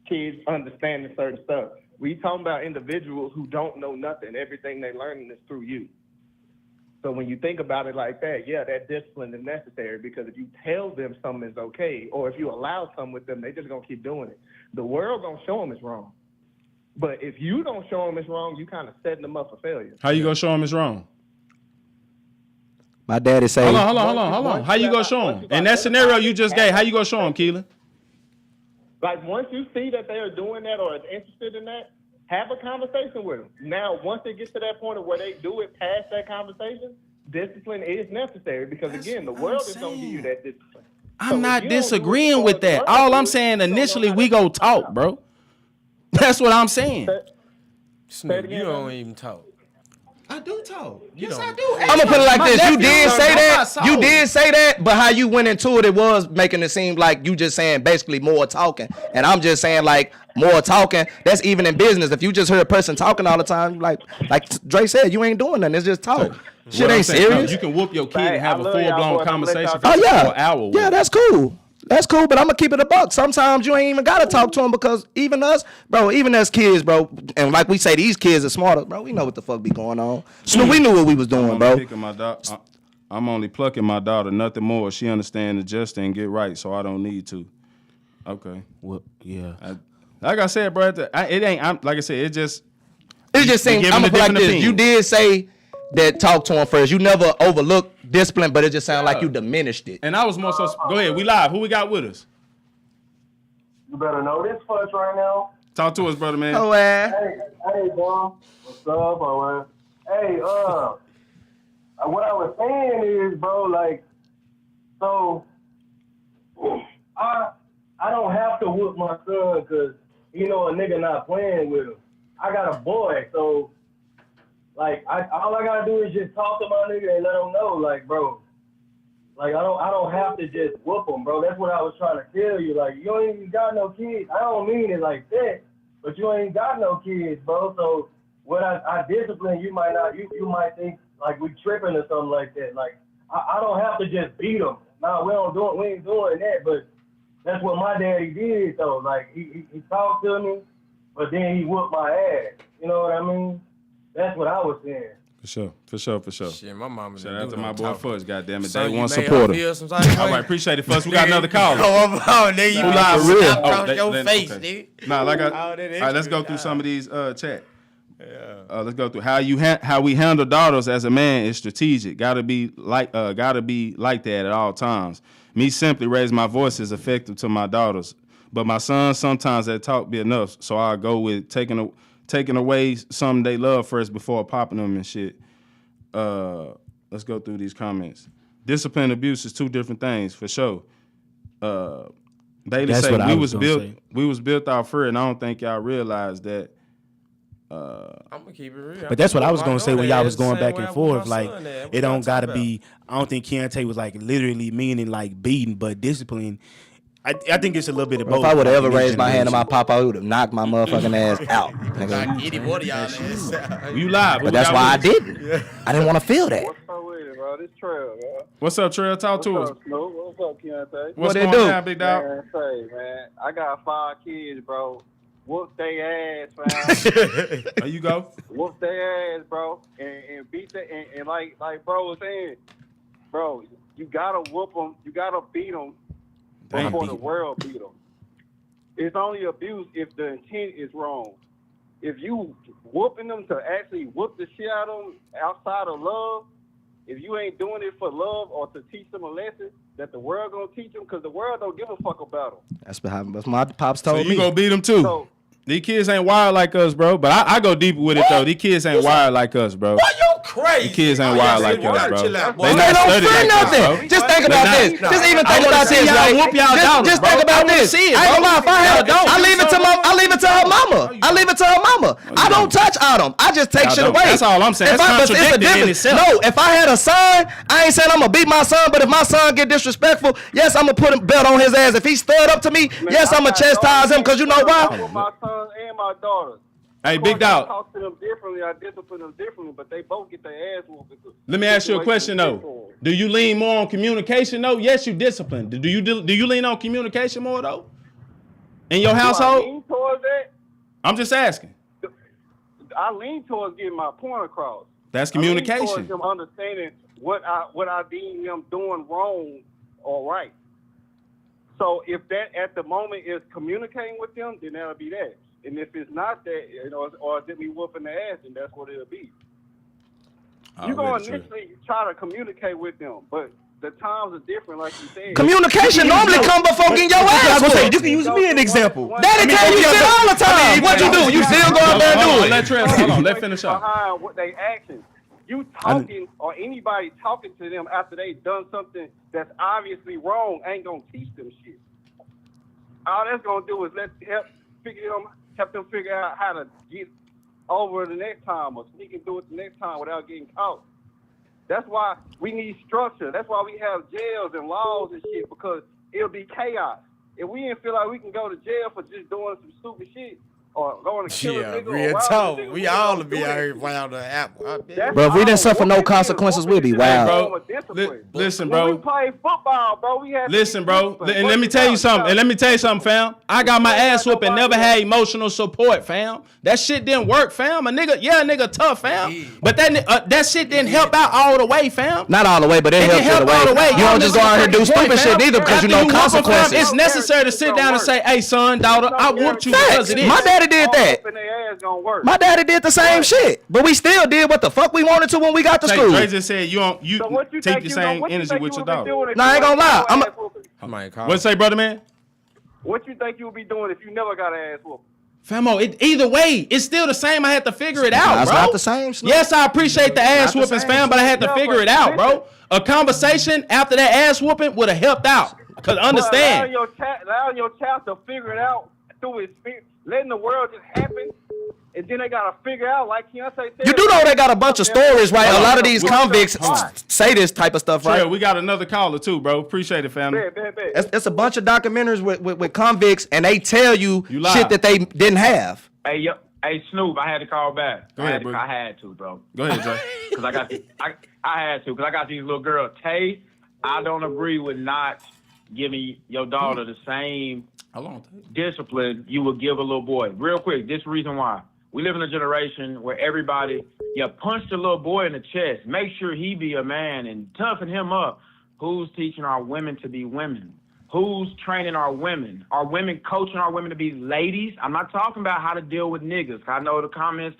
kids understanding certain stuff. We talking about individuals who don't know nothing. Everything they learning is through you. So when you think about it like that, yeah, that discipline is necessary because if you tell them something is okay, or if you allow something with them, they just gonna keep doing it. The world gonna show them it's wrong. But if you don't show them it's wrong, you kind of setting them up for failure. How you gonna show him it's wrong? My daddy say Hold on. How you gonna show him? In that scenario you just gave, how you gonna show him, Keelan? Like, once you see that they are doing that or is interested in that, have a conversation with them. Now, once they get to that point of where they do it past that conversation, discipline is necessary because, again, the world is going to give you that discipline. I'm not disagreeing with that. All I'm saying, initially, we go talk, bro. That's what I'm saying. Snoop, you don't even talk. I do talk. Yes, I do. I'm gonna put it like My this. You nephew did learned say from that. my soul. You did say that, but how you went into it, it was making it seem like you just saying basically more talking. And I'm just saying like more talking. That's even in business. If you just hear a person talking all the time, like Dre said, you ain't doing nothing. It's just talk. Shit What I'm ain't saying, no, serious. you can whoop your kid Hey, and have I a love y'all full-blown boys. conversation for Oh yeah, an hour. yeah, that's cool. That's cool, but I'm gonna keep it a buck. Sometimes you ain't even gotta talk to them because even us, bro, even as kids, bro, and like we say, these kids are smarter, bro. We know what the fuck be going on. So we knew what we was doing, bro. I'm only plucking my daughter, nothing more. She understand the just and get right, so I don't need to. Okay. Well, yeah. Like I said, bro, it ain't. Like I said, it just. It just we seems. giving I'm a gonna put it like different this. opinion. You did say that talked to him first. You never overlooked discipline, but it just sounded like you diminished it. And I was more so. Go ahead, we live. Who we got with us? You better know this Fudge right now. Talk to us, brother, man. Oh, Hey, bro. What's up, bro? Hey, what I was saying is, bro, like, so I don't have to whoop my son because, you know, a nigga not playing with him. I got a boy, so, like, all I gotta do is just talk to my nigga and let him know, like, bro, like, I don't have to just whoop him, bro. That's what I was trying to tell you. Like, you ain't even got no kids. I don't mean it like that, but you ain't got no kids, bro. So when I discipline, you might not, you might think like we tripping or something like that. Like, I don't have to just beat him. No, we ain't doing that, but that's what my daddy did, though. Like, he talked to me, but then he whooped my ass. You know what I mean? That's what I was saying. For sure. Shit, my mama. Shout out to my boy Fudge, goddamn it. So Day you one made her supporter. feel some type of All way? right, appreciate it, Fudge. We got another caller. Nigga, you live? for real. Oh, Your face, nigga. Nah, like Oh, all that right, let's go extra, through nah. some of these chat. Let's go through how we handle daughters as a man is strategic. Gotta be like that at all times. Me simply raise my voice is effective to my daughters, but my sons sometimes that talk be enough. So I go with taking away something they love first before popping them and shit. Let's go through these comments. Discipline and abuse is two different things for sure. Bailey That's say what I we was was gonna built say. we was built off fear, and I don't think y'all realize that. I'm gonna keep it real. But that's what I was gonna say when y'all was going back and forth. Like, Like, it don't gotta be. I don't think Keontae was like literally meaning like beating, but discipline. I think it's a little bit of both. If I would have ever like, in this raised my hand to my generation. papa, I would have knocked my motherfucking ass out. Nigga. any one of y'all ass. You live, But that's why I didn't. I didn't want to feel that. What's up with it, bro? This Trail, man. What's up, Trail? Talk to us. What's up, Snoop? What's up, Keontae? What's What it going do? down, big dog? Man, say, man, I got 5 kids, bro. Whoop they ass, man. There you go. Whoop their ass, bro, and beat them. And like bro was saying, bro, you gotta whoop them. You gotta beat them before the world beat them. It's only abuse if the intent is wrong. If you whooping them to actually whoop the shit out of them outside of love, if you ain't doing it for love or to teach them a lesson that the world gonna teach them, because the world don't give a fuck about them. That's what my pops So told you me. gonna beat them too. So These kids ain't wired like us, bro. But I go deeper with it though. These kids ain't wired like us, bro. Boy, you crazy. These kids ain't wired like us, bro. Chill out, boy. They They not don't studied fear like us, nothing. bro. Just think about They this. not- Just even I think wanna about see this, y'all right? whoop y'all dollars, Just bro. think I about wanna this. see it, I ain't bro. gonna lie, if I Y'all had, don't. I leave it to my, I leave it to her mama. I leave it to her mama. I don't touch Autumn. I just take Y'all shit don't. away. That's all I'm saying. If That's I- but it's a contradicting in difference. itself. No, if I had a son, I ain't saying I'm gonna beat my son. But if my son get disrespectful, yes, I'm gonna put a belt on his ass. If he stood up to me, yes, I'm gonna chastise him. Cause you know why? With my sons and my daughters. Hey, Of big course, I dog. talk to them differently. I discipline them differently, but they both get their ass whooped. Let me ask you a question though. Do you lean more on communication though? Yes, you discipline. Do you lean on communication more though? In your Do I household? lean towards that? I'm just asking. I lean towards getting my point across. That's I lean communication. towards them understanding what I deem them doing wrong or right. So if that at the moment is communicating with them, then that'll be that. And if it's not that, you know, or is it me whooping the ass, then that's what it'll be. You're going to initially try to communicate with them, but the times are different, like you said. Communication normally come before getting your ass whooped. You can use me an example. Daddy tell you shit all the time. What you do? You still go out there and do it. Let Trez, hold on. Let finish up. Behind what they actions. You talking or anybody talking to them after they done something that's obviously wrong ain't gonna teach them shit. All that's gonna do is help them figure out how to get over the next time or sneak and do it the next time without getting caught. That's why we need structure. That's why we have jails and laws and shit, because it'll be chaos. If we didn't feel like we can go to jail for just doing some stupid shit or going to kill a Yeah, nigga or real rob a talk. nigga, We all don't be do out that here shit. wild the apple. That's Bro, if we all. didn't suffer no Whooping consequences, we'd be is a wild. form Bro, of discipline. listen, When we bro. played football, bro, we had to Listen, be bro. disciplined. And let me tell you something. And let me tell you something, fam. I got my ass whooped and never had emotional support, fam. That shit didn't work, fam. A nigga tough, fam. But that shit didn't help out all the way, fam. Not all the way, but it It helps didn't you the help all the way. way. You don't just go out here and do stupid shit either because you know consequences. It's necessary to sit down and say, hey, son, daughter, I whooped you because of this. My daddy daddy did that. Whooping their ass gonna work. My daddy did the same shit, but we still did what the fuck we wanted to when we got to school. Dre just said you don't So what you take think the you same what you energy think with you your would be dog. doing if Nah, you I ain't gonna never lie. got an ass whooping? I might call. What say, brother man? What you think you would be doing if you never got an ass whooping? Famo, either way, it's still the same. I had to figure it out, It's bro. not the same, Snoop. Yes, I appreciate the ass the whoopings, same, fam, but I had to No, figure but it out, listen. bro. A conversation after that ass whooping would have helped out. Cause understand. Allowing your child to figure it out through experience, letting the world just happen, and then they gotta figure out, like Keontae said. You do know they got a bunch of stories, right? A lot of these convicts Hold on. say this type of stuff, right? Trey, we got another caller too, bro. Appreciate it, family. Bet. It's a bunch of documentaries with convicts, and they tell you You lied. shit that they didn't have. Hey, Snoop, I had to call back. Go ahead, I bro. had to, bro. Go ahead, Dre. Because I had to, because I got these little girls. Tay, I don't agree with not giving your daughter the same How long? discipline you would give a little boy. Real quick, this reason why. We live in a generation where everybody, punch the little boy in the chest, make sure he be a man and toughen him up. Who's teaching our women to be women? Who's training our women? Are women coaching our women to be ladies? I'm not talking about how to deal with niggas. I know the comments.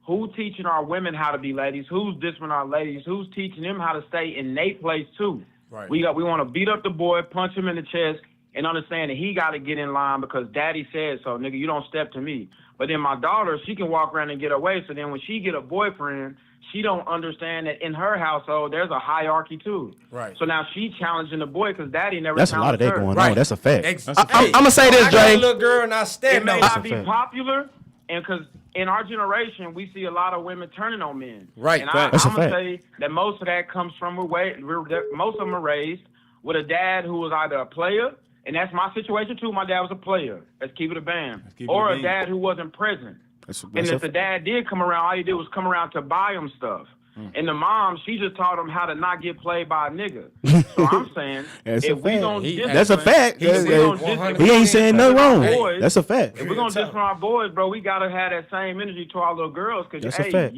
Who's teaching our women how to be ladies? Who's disciplining our ladies? Who's teaching them how to stay in their place too? Right. We want to beat up the boy, punch him in the chest, and understand that he got to get in line because daddy said so. Nigga, you don't step to me. But then my daughter, she can walk around and get away. So then when she get a boyfriend, she don't understand that in her household there's a hierarchy too. Right. So now she challenging the boy because daddy never. That's a lot of that challenged her. going on. That's a fact. I'm gonna say this, I got Dre. a little girl and I It stand may on not it. be fact. popular, and because in our generation we see a lot of women turning on men. Right, And fact. That's a I'm gonna fact. say that most of that comes from most of them are raised with a dad who was either a player, and that's my situation too. My dad was a player. Let's keep it a band. keep it Or a a bean. dad who wasn't present. That's And a if the dad did come around, all he did was come around to buy him stuff. And the mom, she just taught him how to not get played by a nigga. So I'm saying, That's a if we fact. gonna That's a fact. If we gonna discipline- He ain't saying nothing wrong. Boys, That's a fact. if we're gonna discipline our boys, bro, we gotta have that same energy to our little girls. Cause That's a hey, fact.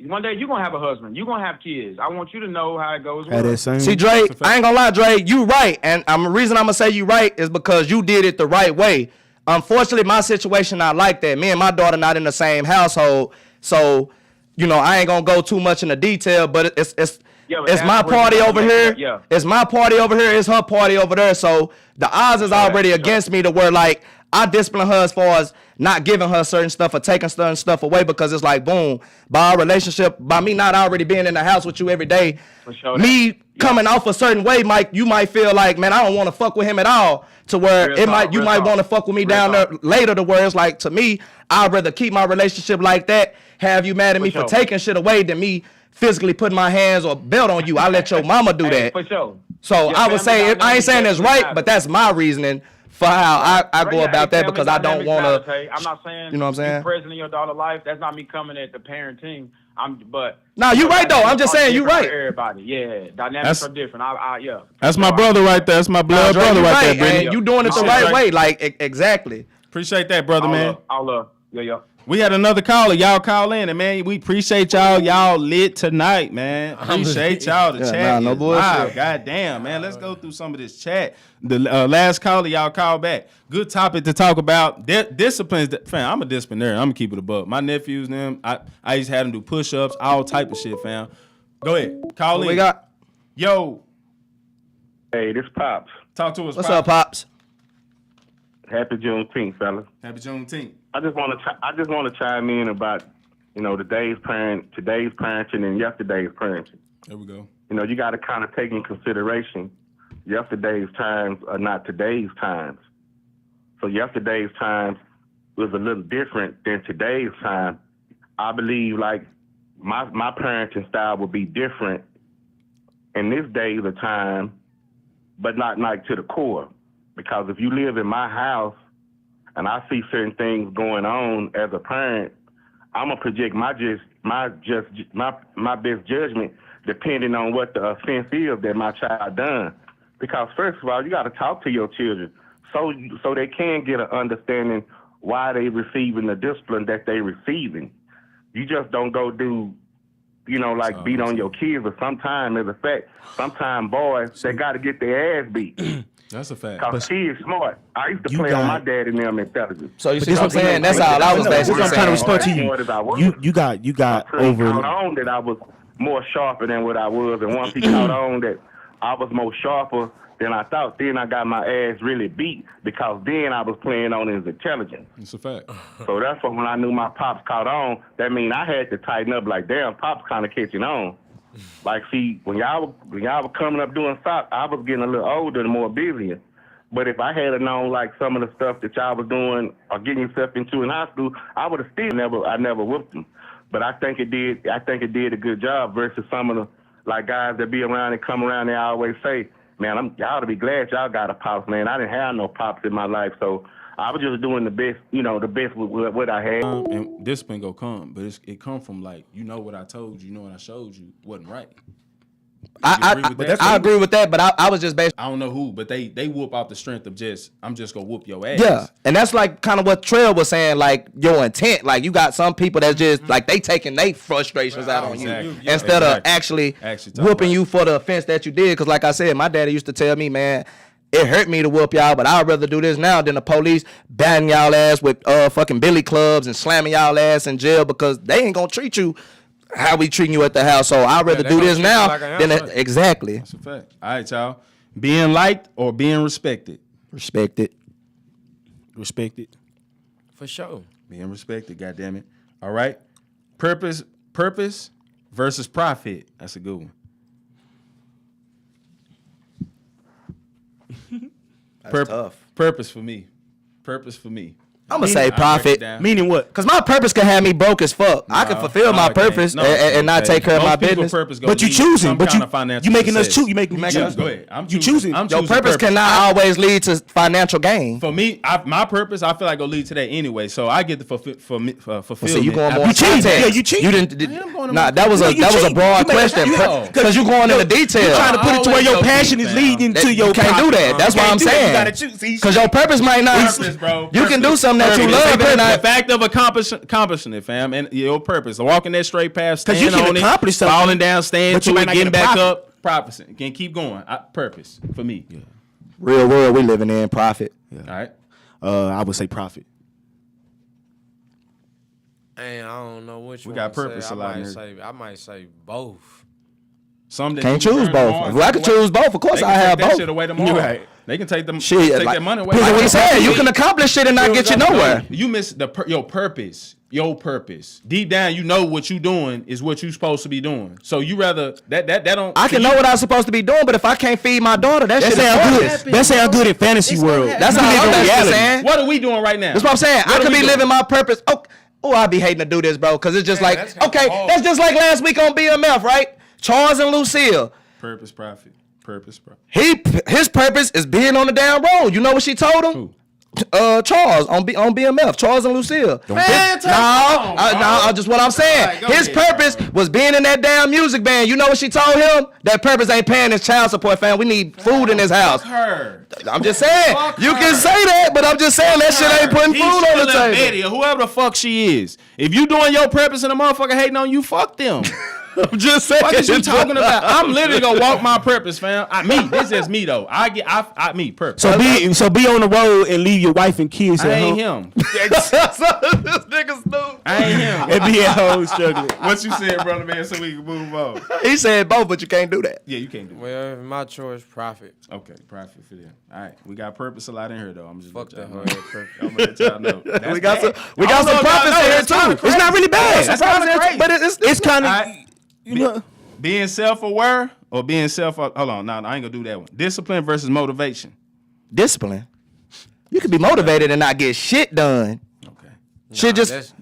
one day you gonna have a husband, you gonna have kids. I want you to know how it goes. Had with that same. See, Dre, I ain't gonna lie, Dre, you right. And the reason I'm gonna say you right is because you did it the right way. Unfortunately, my situation not like that. Me and my daughter not in the same household. So, I ain't gonna go too much into detail, but it's Yeah, but it's that's my where party you over make here. that, yeah. It's my party over here. It's her party over there. So the odds is already against me to where like I discipline her as far as not giving her certain stuff or taking certain stuff away because it's like boom, by our relationship, by me not already being in the house with you every day, For sure. me coming off a certain way, Mike, you might feel like, man, I don't want to fuck with him at all. To where Real you talk, real might talk. want to fuck with me Real down talk. there later. To where it's like to me, I'd rather keep my relationship like that. Have you mad at me For for sure. taking shit away than me physically putting my hands or belt on you. I let your mama do Hey, that. for sure. So Your I would say family I ain't saying it's dynamics right, matter. but that's my reasoning for how I go Yeah, about hey, that because I family don't want dynamics to. matter, Tay. I'm not saying You know what I'm saying? be present in your daughter's life. That's not me coming at the parenting. But Nah, you right, though. I'm just dynamics saying are you different right. for everybody, yeah, dynamics That's- are different. Yeah. That's my brother right there. That's my blood Dre, brother you right there, right, Brittany. and you doing it the Appreciate right it, way, like exactly. Appreciate that, brother, man. Yeah. We had another caller. Y'all call in, and man, we appreciate y'all. Y'all lit tonight, man. Appreciate y'all. The Yeah, chat no is bullshit. live. God damn, man. Let's go through some of this chat. The last caller, y'all call back. Good topic to talk about. Disciplines. Fam, I'm a disciplinarian. I'm gonna keep it above. My nephews, them, I used to have them do push-ups, all type of shit, fam. Go ahead. Call in. We got. Yo, Hey, this Pops. talk to us. What's Pop. up, pops? Happy Juneteenth, fellas. Happy Juneteenth. I just want to chime in about, today's parenting and yesterday's parenting. There we go. You got to kind of take in consideration yesterday's times are not today's times. So yesterday's times was a little different than today's time. I believe like my parenting style would be different in this day of the time, but not like to the core. Because if you live in my house and I see certain things going on as a parent, I'm gonna project my best judgment depending on what the offense is that my child done. Because first of all, you got to talk to your children so they can get an understanding why they receiving the discipline that they receiving. You just don't go do, like beat on your kids. But sometimes, as a fact, sometimes boys they got to get their ass beat. That's a fact. Cause he is smart. I used to You play on got- my daddy and them intelligence. So you see what I'm saying? That's all I was basically I'm trying to saying. respond to Smart as I was. you. You got Until he caught over. on that I was more sharper than what I was, and once he caught on that I was more sharper than I thought, then I got my ass really beat because then I was playing on his intelligence. It's a fact. So that's when I knew my pops caught on. That mean I had to tighten up. Like, damn, pops kind of catching on. Like, see, when y'all were coming up doing stock, I was getting a little older and more busier. But if I had known like some of the stuff that y'all was doing or getting yourself into in high school, I would have still never whooped them. But I think it did a good job versus some of the like guys that be around and come around. They always say, "Man, y'all to be glad y'all got a pops, man. I didn't have no pops in my life, so I was just doing the best, the best with what I had." And discipline go come, but it come from like what I told you, what I showed you wasn't right. I agree with that, but I was just basically. I don't know who, but they whoop out the strength of I'm just gonna whoop your ass. Yeah, and that's like kind of what Trail was saying, like your intent. Like you got some people that just like they taking their frustrations out on you instead of actually whooping you for the offense that you did. Because like I said, my daddy used to tell me, man, it hurt me to whoop y'all, but I'd rather do this now than the police batting y'all ass with fucking billy clubs and slamming y'all ass in jail because they ain't gonna treat you how we treating you at the house. So I'd rather do this now than exactly. That's a fact. All right, y'all. Being liked or being respected? Respected. Respected. For sure. Being respected, goddammit. All right. Purpose versus profit. That's a good one. That's tough. Purpose for me. Purpose for me. I'm gonna say profit. Meaning what? Cause my purpose can have me broke as fuck. I can fulfill my purpose and not take care of my business. But you choosing. But you making us choose. You making me choose. Go ahead. You choosing. Your purpose cannot always lead to financial gain. For me, my purpose, I feel like go lead to that anyway. So I get the fulfillment. So you going more You cheating. Yeah, you cheating. You didn't. Nah, that was a broad question. Cause you going into detail. You trying to put it to where your passion is leading to your. You can't do that. That's why I'm saying. You gotta choose. Cause your purpose might not. You can do something that you love. The fact of accomplishing it, fam, and your purpose, walking that straight path, Because you standing can on accomplish it, something, falling down, staying but you to might it, not getting get a back profit. up, prophecy. Can keep going. Purpose for me. Yeah. Real world we living in, profit. All right. I would say profit. And I don't know which We one got to purpose say. a lot in here. I might say both. Some that Can't you choose earn both. hard, If I could choose both, of course they I can have take that both. shit away tomorrow. Right. They can take them. Shit, take like- that money away. Like what he said, you can accomplish shit and not get you nowhere. You miss your purpose. Your purpose. Deep down, you know what you doing is what you supposed to be doing. So you rather that don't. I can know what I'm supposed to be doing, but if I can't feed my daughter, that shit is pointless. That sound good in fantasy world. That's all I'm basically saying. What are we doing right now? That's what I'm saying. I could be living my purpose. Oh, I be hating to do this, bro, because it's just like, okay, that's just like last week on BMF, right? Charles and Lucille. Purpose, profit. Purpose, profit. His purpose is being on the damn road. You know what she told him? Who? Charles on BMF, Charles and Lucille. Just what I'm saying. Right, His ahead, purpose was being in that damn music band. You know what she told him? That purpose ain't paying his child support, fam. We need food in his house. Fuck her. I'm just saying. Fuck You her. can say that, but I'm just saying that shit ain't putting food on the table. Betty or whoever the fuck she is. If you doing your purpose and a motherfucker hating on you, fuck them. I'm just saying. What is you talking about? I'm literally gonna walk my purpose, fam. This is me though. Me purpose. So be on the road and leave your wife and kids I at ain't home. him. This nigga stupid. I ain't him. And be at home struggling. What you said, brother man, so we can move on. He said both, but you can't do that. Yeah, you can't do it. Well, my choice, profit. Okay, profit for them. All right, we got purpose a lot in here though. I'm just Fuck that know. whole purpose. I'm gonna let y'all know. That's We got some bad. we got some profits in here too. It's not really bad. That's kinda crazy. But it's kind of You know, Being self-aware or being hold on, no, I ain't gonna do that one. Discipline versus motivation. discipline. You can be motivated and not get shit done. Okay. Shit just.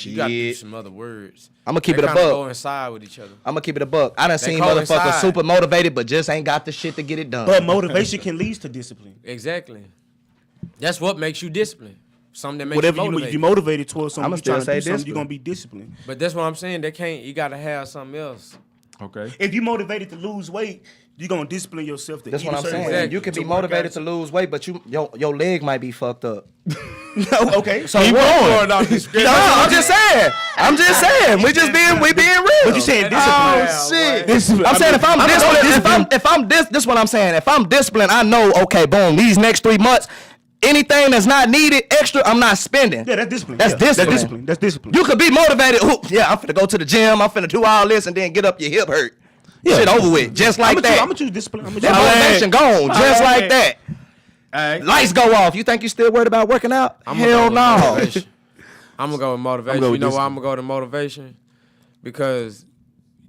You gotta do some other words. I'm gonna keep They it a kinda buck. go inside with each other. I'm gonna keep it a buck. I done seen motherfuckers coincide. super motivated, but just ain't got the shit to get it done. but motivation can lead to discipline. Exactly. That's what makes you disciplined. Something that makes Whatever you you motivated. you motivated towards something, I'ma you trying still to do say something, discipline. you're gonna be disciplined. But that's what I'm saying. You gotta have something else. Okay. If you motivated to lose weight, you're gonna discipline yourself to That's eat what a I'm certain saying. way You can be to work motivated out. to lose weight, but your leg might be fucked up. Okay. So what? No, No, I'm just saying. We being real. But you saying discipline? Oh shit. I'm saying if I'm disciplined, this what I'm saying. If I'm disciplined, I know, okay, boom, these next 3 months, anything that's not needed extra, I'm not spending. Yeah, that's discipline. That's discipline. That's discipline. You could be motivated. Ooh, yeah, I'm finna go to the gym. I'm finna do all this and then get up, your hip hurt. Yeah. Shit over with, just like that. I'm gonna choose discipline. That motivation gone, just like right. that. All right. Lights go off. You think you still worried about working out? Hell no. I'm gonna go with motivation. go You with know why I'm gonna go to motivation? Because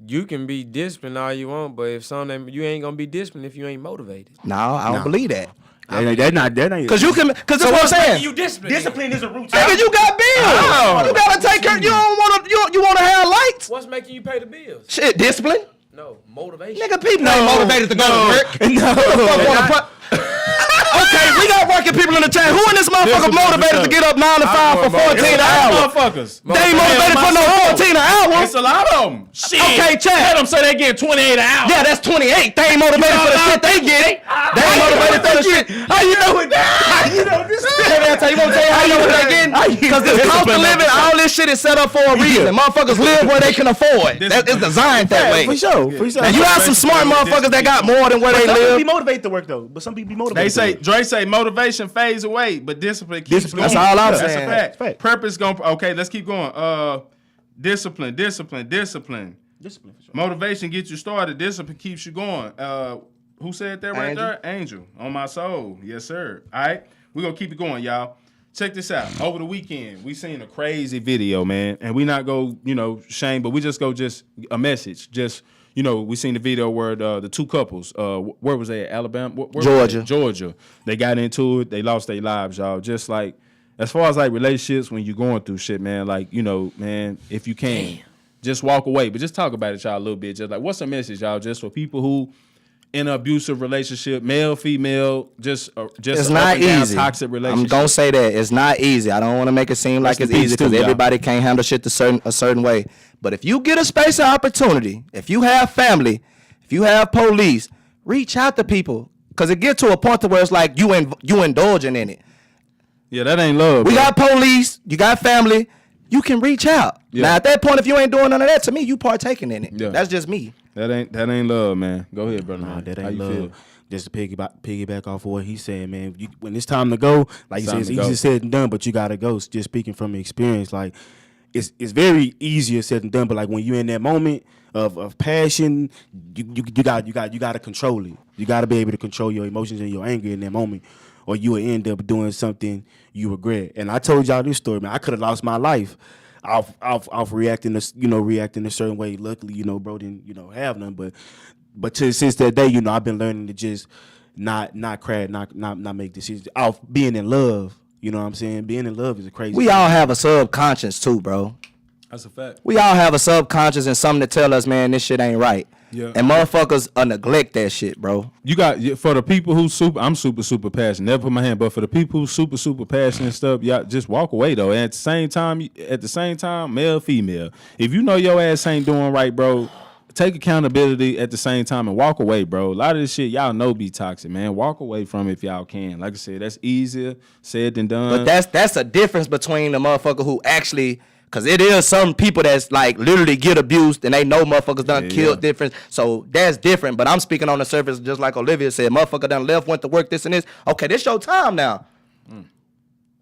you can be disciplined all you want, but if you ain't gonna be disciplined if you ain't motivated. No, I don't believe that. That ain't. Cause that's what I'm saying. You disciplined. Discipline is a routine. Nigga, you got bills. You gotta take care. You wanna have lights? What's making you pay the bills? Shit, discipline. No, motivation. Nigga, people ain't motivated to go to work. Okay, we got working people in the chat. Who in this motherfucker motivated to get up 9 to 5 for 14 an hour? Motherfuckers. They ain't motivated for no 14 an hour. It's a lot of them. Shit. Okay, chat. Let them say they get 28 an hour. Yeah, that's 28. They ain't motivated for the shit they get. They ain't motivated for the shit. How you know it? You know this. You want to tell you how you know what they getting? Because this cost of living, all this shit is set up for a reason. Motherfuckers live where they can afford. That is designed that way. For sure. Now you have some smart motherfuckers that got more than where they Some people be live. motivated to work though, but some people be motivated. Dre say motivation fades away, but discipline keeps Discipline. going. That's all I'm That's saying. a fact. Fact. Purpose going. Okay, let's keep going. Discipline. Discipline for sure. Motivation gets you started. Discipline keeps you going. Who said that right Angel. there? Angel. On my soul. Yes, sir. All right. We're going to keep it going, y'all. Check this out. Over the weekend, we seen a crazy video, man. And we not go, shame, but we just go a message. We seen the video where the two couples, where was they at? Alabama? Where was Georgia. they? Georgia. They got into it. They lost their lives, y'all. Just like, as far as like relationships, when you're going through shit, man, like, man, if you can, just walk away. But just talk about it, y'all, a little bit. Just like, what's the message, y'all? Just for people who in an abusive relationship, male, female, just It's a not up and down easy. toxic relationship. I'm gonna say that it's not easy. I don't want to make it seem like Rest it's in easy peace, because too, y'all. everybody can't handle shit a certain way. But if you get a space of opportunity, if you have family, if you have police, reach out to people because it gets to a point to where it's like you indulging in it. Yeah, that ain't love. We bro. got police, you got family, you can reach out. Yeah. Now at that point, if you ain't doing none of that, to me, you partaking in it. Yeah. That's just me. That ain't love, man. Go ahead, brother. Nah, man. that How ain't you love. feel? Just to piggyback off of what he said, man. When it's time to go, like you said, time it's to go. easier said than done, but you gotta go. Just speaking from experience, like it's very easier said than done. But like when you're in that moment of passion, you gotta control it. You gotta be able to control your emotions and your anger in that moment, or you will end up doing something you regret. And I told y'all this story, man. I could have lost my life off reacting a certain way. Luckily, bro didn't have none. But since that day, I've been learning to just not crash, not make decisions off being in love. You know what I'm saying? Being in love is a crazy. We all have a subconscious too, bro. That's a fact. We all have a subconscious and something to tell us, man, this shit ain't right. Yeah. And motherfuckers neglect that shit, bro. You got for the people who I'm super passionate. Never put my hand, but for the people who super passionate and stuff, y'all just walk away though. And at the same time, male, female, if you know your ass ain't doing right, bro, take accountability at the same time and walk away, bro. A lot of this shit y'all know be toxic, man. Walk away from it if y'all can. Like I said, that's easier said than done. But that's a difference between the motherfucker who actually, cause it is some people that's like literally get abused and they know motherfuckers done killed different. So that's different. But I'm speaking on the surface, just like Olivia said, motherfucker done left, went to work, this and this. Okay, this your time now.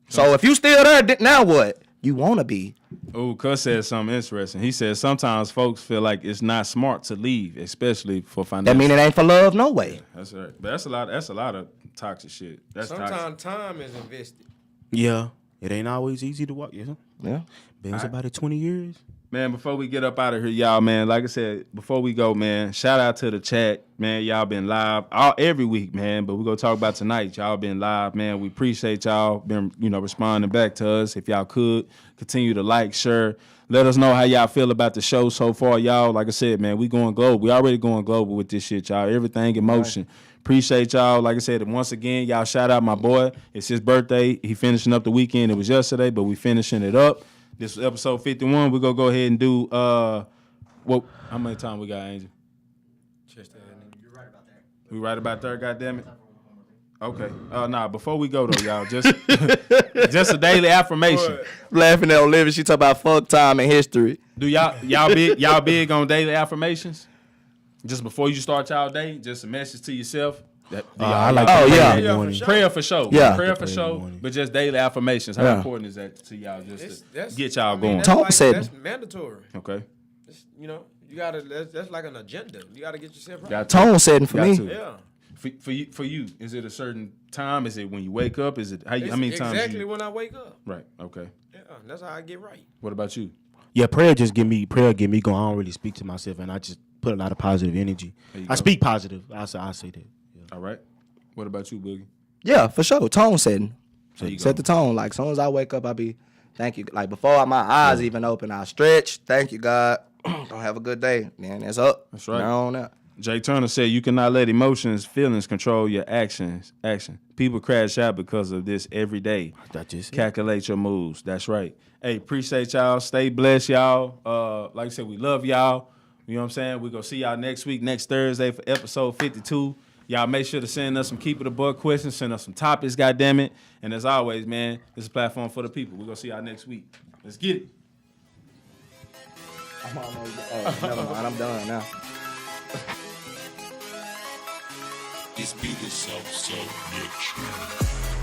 So if you still there, now what? You wanna be. Oh, Cuz said something interesting. He said sometimes folks feel like it's not smart to leave, especially for financial. That mean it ain't for love, no way. That's right. But that's a lot of toxic shit. That's toxic. Sometimes time is invested. Yeah, it ain't always easy to walk. Yeah. Been about 20 years. Man, before we get up out of here, y'all, man, like I said, before we go, man, shout out to the chat. Man, y'all been live every week, man, but we're going to talk about tonight. Y'all been live, man. We appreciate y'all been, responding back to us. If y'all could, continue to like, share. Let us know how y'all feel about the show so far, y'all. Like I said, man, we going global. We already going global with this shit, y'all. Everything in motion. Right. Appreciate y'all. Like I said, once again, y'all shout out my boy. It's his birthday. He finishing up the weekend. It was yesterday, but we finishing it up. This was episode 51. We're going to go ahead and do, how many time we got, Angel? catch that, nigga. You're right about that. We right about there, goddamn it. Okay. Nah. Before we go though, y'all, just a daily affirmation. Laughing at Olivia, she talk about fuck time and history. Do y'all big on daily affirmations? Just before you start y'all day, just a message to yourself. I like prayer for sure. Yeah. Prayer for sure. But just daily affirmations. How Yeah. important is that to y'all? Just to get y'all going. Tom said- That's mandatory. Okay. You know, you gotta. That's like an agenda. You gotta get yourself right. Got to. Tone setting for Got me. to. Yeah. For you, is it a certain time? Is it when you wake up? Is it how many times? Exactly when I wake up. Right. Okay. Yeah, that's how I get right. What about you? Yeah, prayer get me going. I don't really speak to myself, and I just put a lot of positive energy. I speak positive. I say that. Yeah. All right. What about you, Boogie? Yeah, for sure. Tone setting. There you Set go. the tone. Like, as soon as I wake up, I be, thank you. Like, before my eyes even open, I stretch. Thank you, God. Don't have a good day. Then it's up. That's right. Now on that. Jay Turner said you cannot let emotions, feelings control your actions. People crash out because of this every day. That just Calculate your moves. That's right. Hey, appreciate y'all. Stay blessed, y'all. Like I said, we love y'all. You know what I'm saying? We're going to see y'all next week, next Thursday for episode 52. Y'all make sure to send us some Keep It a Buck questions. Send us some topics, goddammit. And as always, man, this is a platform for the people. We're going to see y'all next week. Let's get it. I'm almost, never mind. I'm done now. This beat is so rich.